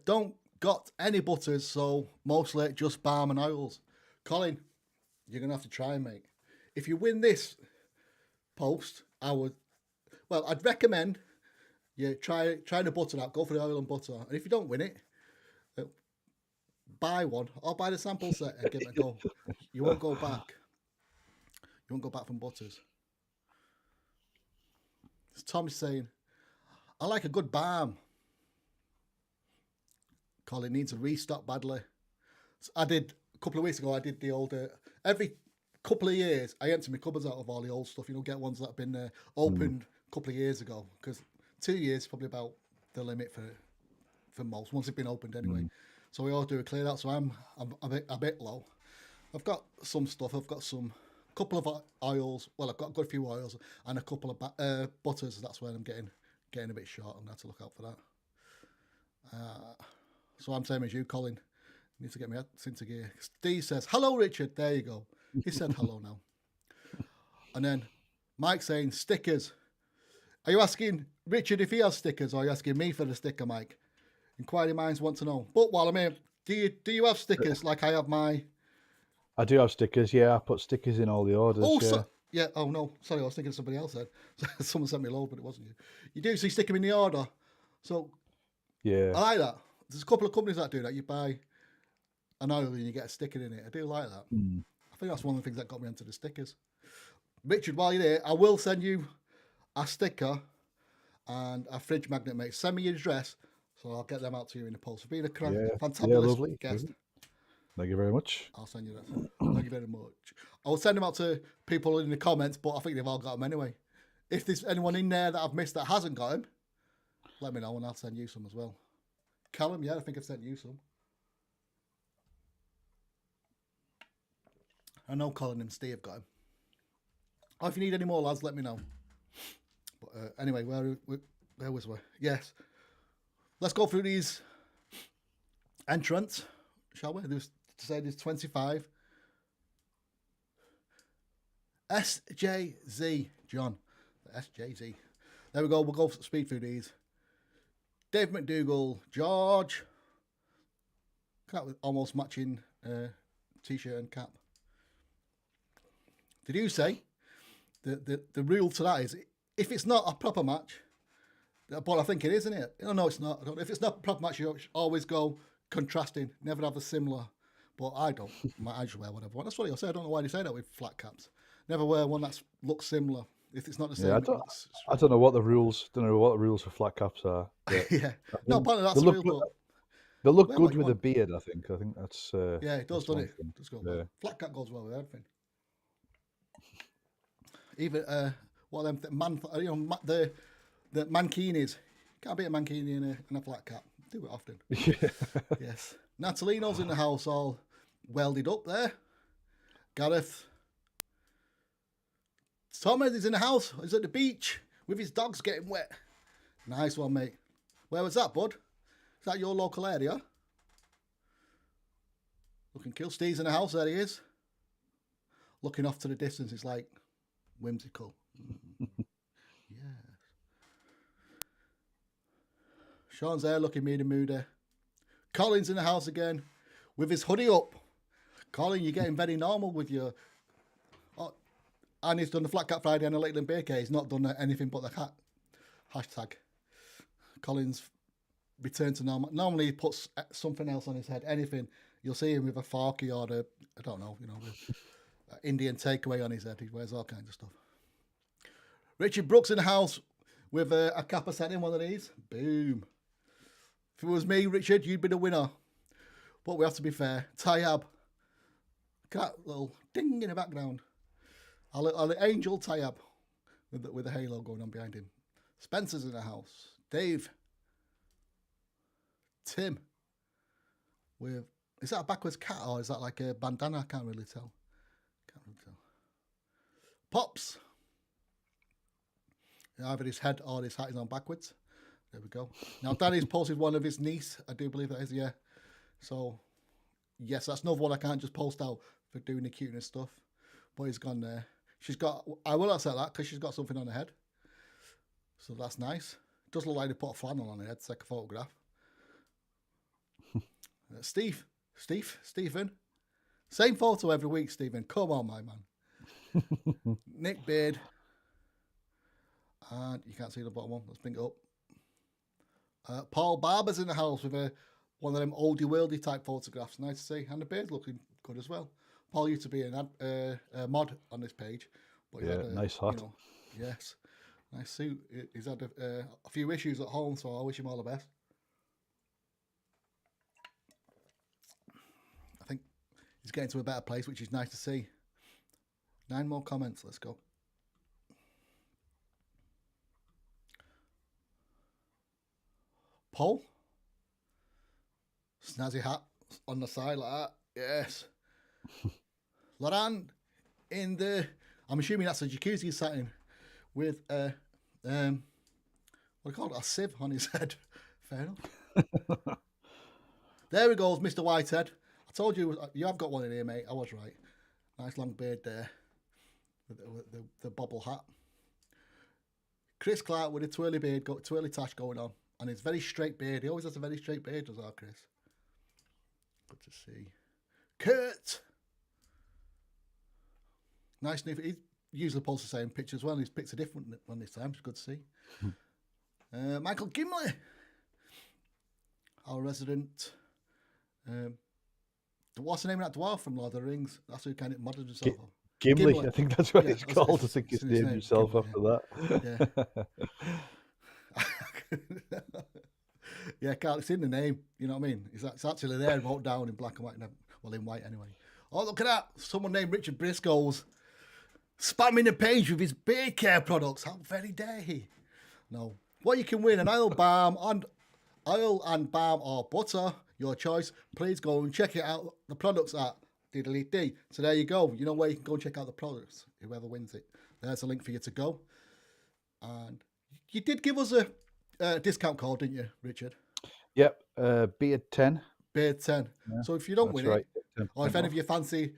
don't got any butters, so mostly just balm and oils. Colin, you're going to have to try, mate. if you win this post, I'd recommend you try the butter out. Go for the oil and butter. And if you don't win it, buy one or buy the sample set and give it a go. You won't go back. You won't go back from butters. Tom is saying, I like a good balm. Colin needs a restock badly. So I did a couple of weeks ago. I did the old every couple of years. I empty my cupboards out of all the old stuff. Get ones that have been opened a couple of years ago, because 2 years is probably about the limit for most. Once it's been opened anyway. So we all do a clear out. So I'm a bit low. I've got some stuff. I've got couple of oils. Well, I've got a good few oils and a couple of butters. That's where I'm getting a bit short. I'm going to have to look out for that. So I'm same as you, Colin. Need to get my head into gear. Steve says, hello, Richard. There you go. He said hello now. And then Mike saying, stickers. Are you asking Richard if he has stickers, or are you asking me for the sticker, Mike? Inquiry minds want to know. But while I'm here, do you have stickers like I have my... I do have stickers, yeah. I put stickers in all the orders. Oh, oh no, sorry, I was thinking of somebody else then. Someone sent me a load, but it wasn't you. You do, so you stick them in the order. So, yeah, I like that. There's a couple of companies that do that. You buy an oil and you get a sticker in it. I do like that. I think that's one of the things that got me into the stickers. Richard, while you're there, I will send you a sticker and a fridge magnet, mate. Send me your address, so I'll get them out to you in the post. For being a fantabulous guest. Thank you very much. I'll send you that. Thank you very much. I'll send them out to people in the comments, but I think they've all got them anyway. If there's anyone in there that I've missed that hasn't got them, let me know and I'll send you some as well. Callum, yeah, I think I've sent you some. I know Colin and Steve got them. Or if you need any more, lads, let me know. But anyway, where was we? Yes. Let's go through these entrants, shall we? There's 25. SJZ, John. SJZ. There we go. We'll go speed through these. Dave McDougall, George. Almost matching t-shirt and cap. Did you say the rule to that is if it's not a proper match, but I think it is, isn't it? No, it's not. If it's not a proper match, you always go contrasting, never have a similar. But I don't. I just wear whatever. That's what I say. I don't know why they say that with flat caps. Never wear one that looks similar. If it's not the same. Yeah, I don't know what the rules. Don't know what the rules for flat caps are. Yeah. No, apparently that's the rule. They look good with a beard. I think that's. Yeah, it does, doesn't it? It does go well. Yeah. Flat cap goes well with everything. Even what them the mankinis. Can't be a mankini in a flat cap. Do it often. Yes. Natalino's in the house, all welded up there. Gareth. Thomas is in the house. He's at the beach with his dogs getting wet. Nice one, mate. Where was that, bud? Is that your local area? Looking cool. Steve's in the house. There he is. Looking off to the distance. It's like whimsical. Yeah. Sean's there looking mean and moody. Colin's in the house again with his hoodie up. Colin, you're getting very normal with your... Oh, and he's done the Flat Cat Friday and the Lakeland Beard Care. He's not done anything but the cat. Hashtag. Colin's returned to normal. Normally he puts something else on his head. Anything. You'll see him with a forky or I don't know, the Indian takeaway on his head. He wears all kinds of stuff. Richard Brooks in the house with a kappa set in one of these. Boom. If it was me, Richard, you'd be the winner. But we have to be fair. Tyab. Look at that little ding in the background. Our angel Tyab with the halo going on behind him. Spencer's in the house. Dave. Tim. Is that a backwards cat or is that like a bandana? I can't really tell. Pops. Either his head or his hat is on backwards. There we go. Now, Danny's posted one of his niece. I do believe that is, yeah. So, yes, that's another one I can't just post out for doing the cuteness stuff. But he's gone there. I will accept that because she's got something on her head. So that's nice. It does look like they put a flannel on her head to take a photograph. Stephen. Same photo every week, Stephen. Come on, my man. Nick Beard. And you can't see the bottom one. Let's bring it up. Paul Barber's in the house with one of them oldie worldy type photographs. Nice to see. And the beard looking good as well. Paul used to be a mod on this page. But Yeah, nice hat. Yes. Nice suit. He's had a few issues at home, so I wish him all the best. I think he's getting to a better place, which is nice to see. 9 more comments. Let's go. Paul. Snazzy hat on the side like that. Yes. Laurent in the... I'm assuming that's a jacuzzi he's sat in with what do you call it? A sieve on his head. Fair enough. There he goes, Mr. Whitehead. I told you have got one in here, mate. I was right. Nice long beard there with the bobble hat. Chris Clark with a twirly beard, twirly tash going on, and his very straight beard. He always has a very straight beard, does our Chris. Good to see. Kurt. Nice new. He usually posts the same picture as well. He's picked a different one this time. It's good to see. Michael Gimley, our resident. What's the name of that dwarf from Lord of the Rings? That's who kind of modded himself. Gimli, I think that's what it's called. I think he's named himself after that. Yeah. Yeah, Carl, it's in the name. You know what I mean? It's actually there, wrote down in black and white. Well, in white anyway. Oh, look at that. Someone named Richard Brisco's spamming the page with his beard care products. How very dare he? No. What you can win, an oil and balm or butter, your choice. Please go and check it out. The products at diddly-dee. So there you go. You know where you can go and check out the products. Whoever wins it. There's a link for you to go. And you did give us a discount code, didn't you, Richard? Yep. Beard 10. Beard 10. Yeah, so if you don't win right. it, or if any of you fancy,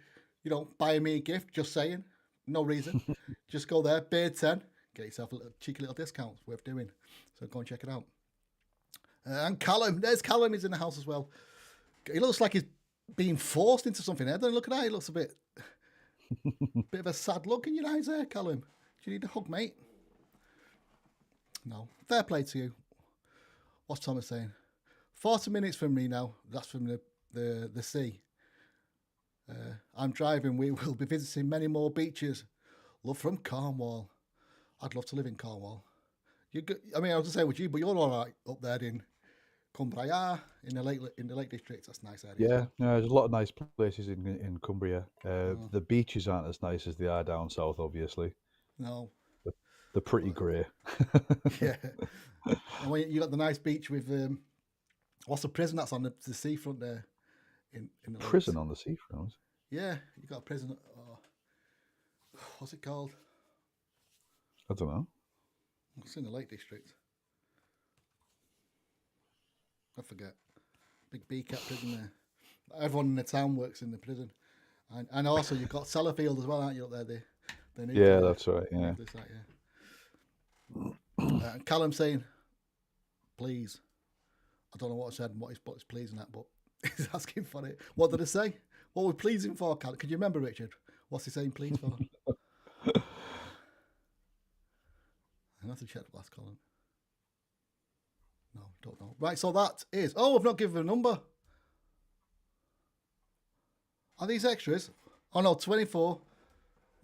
buying me a gift, just saying, no reason, just go there, Beard 10, get yourself a cheeky little discount. It's worth doing. So go and check it out. And Callum, there's Callum, he's in the house as well. He looks like he's being forced into something there. Don't look at that. He looks a bit of a sad look in your eyes there, Callum. Do you need a hug, mate? No. Fair play to you. What's Thomas saying? 40 minutes from me now. That's from the sea. I'm driving. We will be visiting many more beaches. Love from Cornwall. I'd love to live in Cornwall. I was going to say with you, but you're all right up there in Cumbria, in the Lake District. That's a nice area. Yeah, no, there's a lot of nice places in Cumbria. The beaches aren't as nice as they are down south, obviously. No. They're pretty grey. Yeah. And when you got the nice beach with what's the prison that's on the seafront there? In the prison lakes. On the seafront? Yeah, you got a prison. What's it called? I don't know. It's in the Lake District. I forget. Big BCAT prison there. Everyone in the town works in the prison. And also you've got Sellafield as well, aren't you, up there? Yeah, that's right, yeah. Callum saying, please. I don't know what I said and what he's pleasing at, but he's asking for it. What did I say? What we're pleasing for, Callum? Could you remember, Richard? What's he saying please for? I have to check the last column. No, don't know. Right, so that is... Oh, I've not given a number. Are these extras? Oh, no, 24.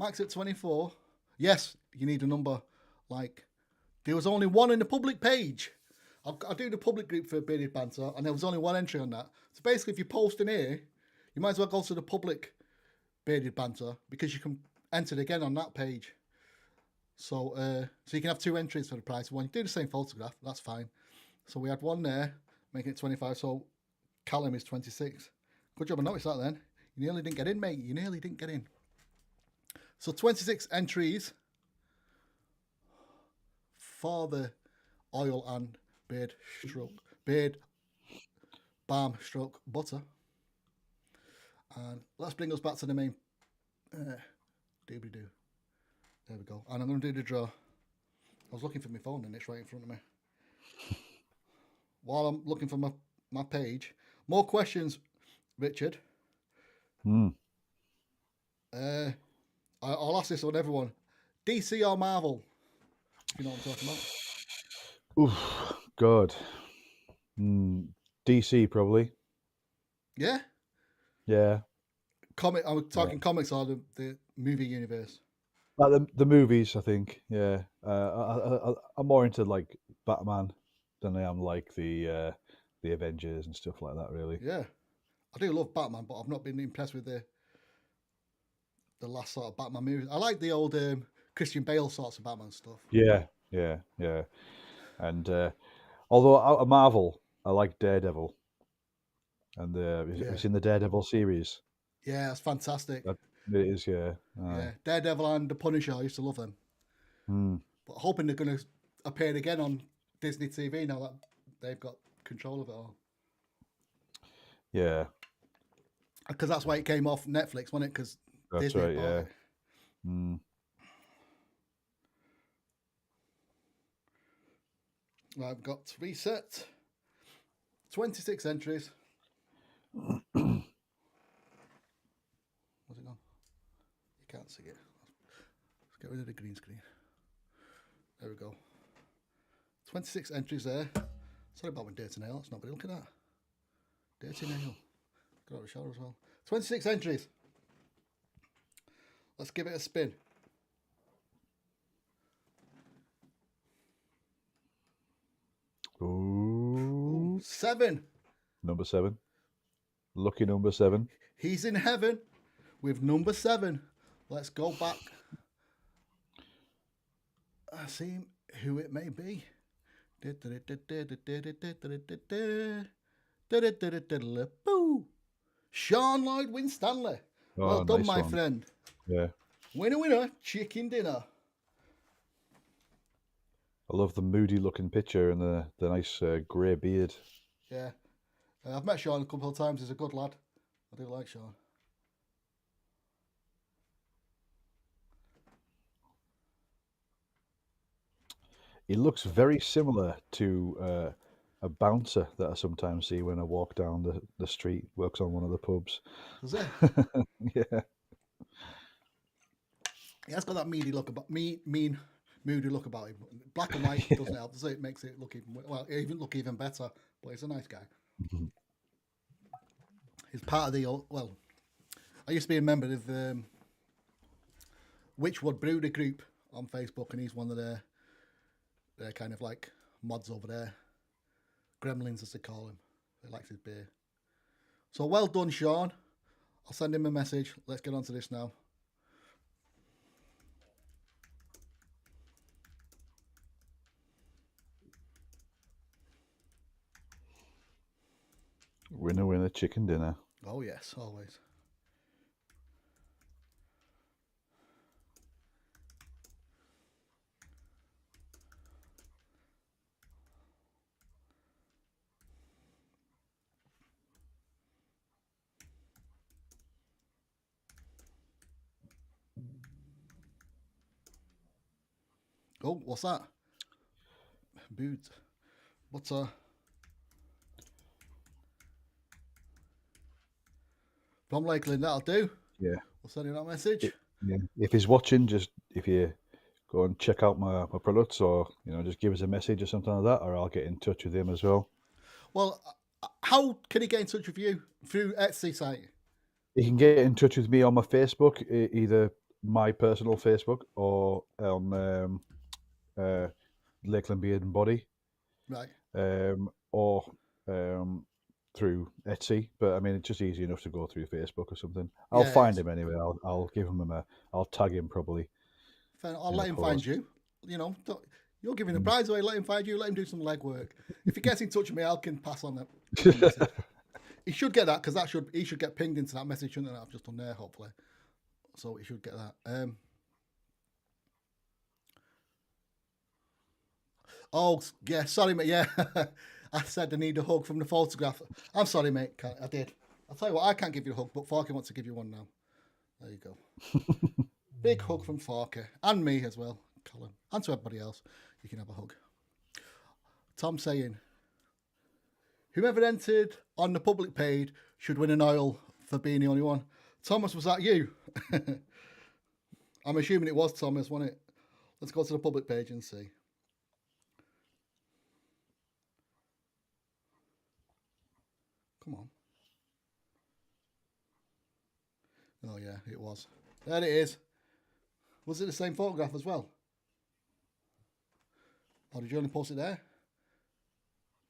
Max at 24. Yes, you need a number. Like, there was only one in the public page. I do the public group for Bearded Banter, and there was only one entry on that. So basically, if you post in here, you might as well go to the public Bearded Banter, because you can enter it again on that page. So you can have 2 entries for the price of one. You do the same photograph, that's fine. So we had one there, making it 25. So Callum is 26. Good job I noticed that then. You nearly didn't get in, mate. You nearly didn't get in. So 26 entries for the oil and beard balm stroke butter. And let's bring us back to the main doobly-doo. There we go. And I'm going to do the draw. I was looking for my phone and it's right in front of me. While I'm looking for my page. More questions, Richard. I'll ask this on everyone. DC or Marvel? You know what I'm talking about? Oof, God. DC probably. Yeah? Yeah. I'm talking comics or the movie universe. Like the movies, I think. Yeah. I'm more into like Batman than I am like the Avengers and stuff like that. Really. Yeah. I do love Batman, but I've not been impressed with the last sort of Batman movies. I like the old Christian Bale sorts of Batman stuff. Yeah. Yeah. Yeah. And although out of Marvel, I like Daredevil, and have you seen the Daredevil series? Yeah, it's fantastic. That, it is. Yeah. Yeah, Daredevil and the Punisher, I used to love them. Hmm. But hoping they're going to appear again on Disney TV now that they've got control of it all. Yeah. Because that's why it came off Netflix, wasn't it? Because That's Disney right. bought Yeah. it. Right, I've got 3 sets, 26 entries. Where's it gone? You can't see it. Let's get rid of the green screen. There we go. 26 entries there. Sorry about my dirty nail. That's not very looking at. Dirty nail. Got out of the shower as well. 26 entries. Let's give it a spin. Ooh. 7. Number 7. Lucky number 7. He's in heaven with number 7. Let's go back. I see who it may be. Boo! Sean Lloyd Winstanley. Oh, Well done, nice my one. friend. Yeah. Winner, winner, chicken dinner. I love the moody looking picture and the nice grey beard. Yeah. I've met Sean a couple of times. He's a good lad. I do like Sean. He looks very similar to a bouncer that I sometimes see when I walk down the street. Works on one of the pubs. Does it? Yeah. He has got that mean moody look about him. Black and white doesn't help, does it? It makes it look even better. But he's a nice guy. He's part of the I used to be a member of the Witchwood Brewder group on Facebook, and he's one of their kind of like mods over there. Gremlins, as they call him. He likes his beer. So well done, Sean. I'll send him a message. Let's get on to this now. Winner, winner, chicken dinner. Oh yes, always. Oh, what's that? Boots. What's from Lakeland, that'll do. Yeah. We'll send him that message. Yeah. If he's watching, just if you go and check out my products, or just give us a message or something like that, or I'll get in touch with him as well. Well, how can he get in touch with you? Through Etsy site? You can get in touch with me on my Facebook, either my personal Facebook or on Lakeland Beard and Body, Right. or through Etsy. But I mean, it's just easy enough to go through Facebook or something. I'll find him anyway. I'll give him I'll tag him probably. I'll let him find you. You're giving the prize away. Let him find you. Let him do some legwork. If he gets in touch with me, I can pass on that message. He should get that, because he should get pinged into that message, shouldn't it? I've just done there, hopefully. So he should get that. Oh yeah, sorry mate. Yeah, I said I need a hug from the photograph. I'm sorry, mate. I did. I'll tell you what, I can't give you a hug, but Forky wants to give you one now. There you go. Big hug from Forky, and me as well, Colin, and to everybody else. You can have a hug. Tom saying, whoever entered on the public page should win an oil for being the only one. Thomas, was that you? I'm assuming it was Thomas, wasn't it? Let's go to the public page and see. Come on. Oh, yeah, it was. There it is. Was it the same photograph as well? Or did you only post it there?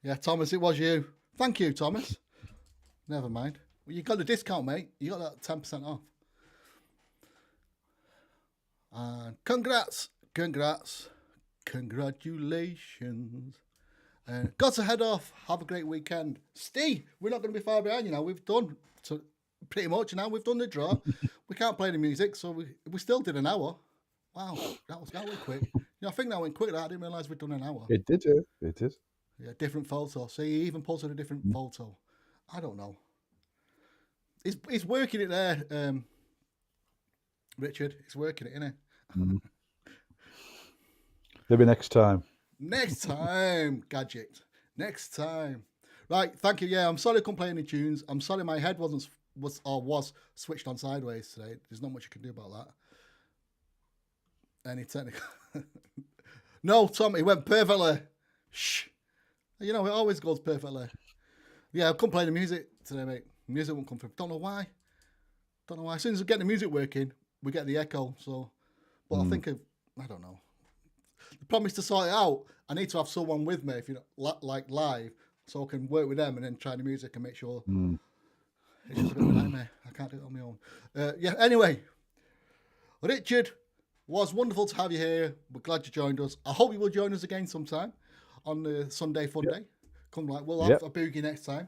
Yeah, Thomas, it was you. Thank you, Thomas. Never mind. Well, you got the discount, mate. You got that 10% off. And congratulations. Got to head off. Have a great weekend. Steve, we're not going to be far behind you now. We've done pretty much now. We've done the draw. We can't play the music, so we still did an hour. Wow, that went quick. I think that went quick. I didn't realise we'd done an hour. It did, yeah. It did. Yeah, different photo. So he even posted a different photo. I don't know. He's working it there, Richard. He's working it, isn't he? Maybe next time. Next time, Gadget. Next time. Right, thank you. Yeah, I'm sorry I couldn't play any tunes. I'm sorry my head was switched on sideways today. There's not much you can do about that. Any technical... No, Tom, it went perfectly. Shh. It always goes perfectly. Yeah, I couldn't play the music today, mate. Music won't come through. Don't know why. As soon as we get the music working, we get the echo. So, but I don't know. The problem is to sort it out. I need to have someone with me, if like live, so I can work with them and then try the music and make sure. It's just a bit of a nightmare. I can't do it on my own. Yeah. Anyway, Richard, was wonderful to have you here. We're glad you joined us. I hope you will join us again sometime on the Sunday Funday. We'll have a boogie next time.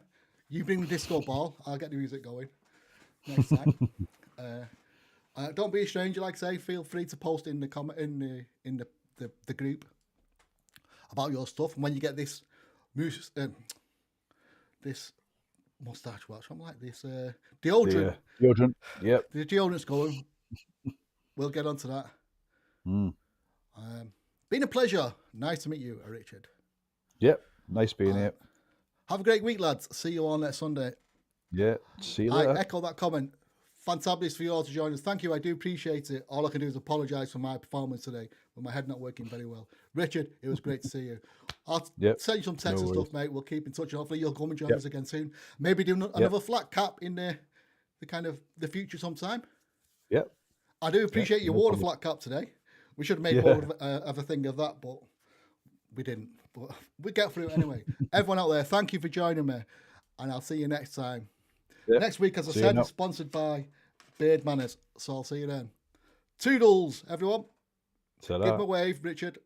You bring the disco ball. I'll get the music going next time. Don't be a stranger, like I say. Feel free to post in the the group about your stuff. And when you get this this mustache wax, something like this deodorant. Deodorant. Yep. The deodorant's going. We'll get onto that. Been a pleasure. Nice to meet you, Richard. Yep. Nice being here. Have a great week, lads. See you on next Sunday. Yeah. See you later. I echo that comment. Fantabulous for you all to join us. Thank you. I do appreciate it. All I can do is apologise for my performance today, with my head not working very well. Richard, it was great to see you. I'll send you some texts and stuff, mate. We'll keep in touch. Hopefully you'll come and join us again soon. Maybe do another flat cap in the kind of the future sometime. Yep. I do appreciate you wore a flat cap today. We should have made more of a thing of that, but we didn't. But we get through it anyway. Everyone out there, thank you for joining me, and I'll see you next time. Yep. Next week, as I said, is sponsored by Beard Manners, so I'll see you then. Toodles, everyone. Ta-da. Give them a wave, Richard.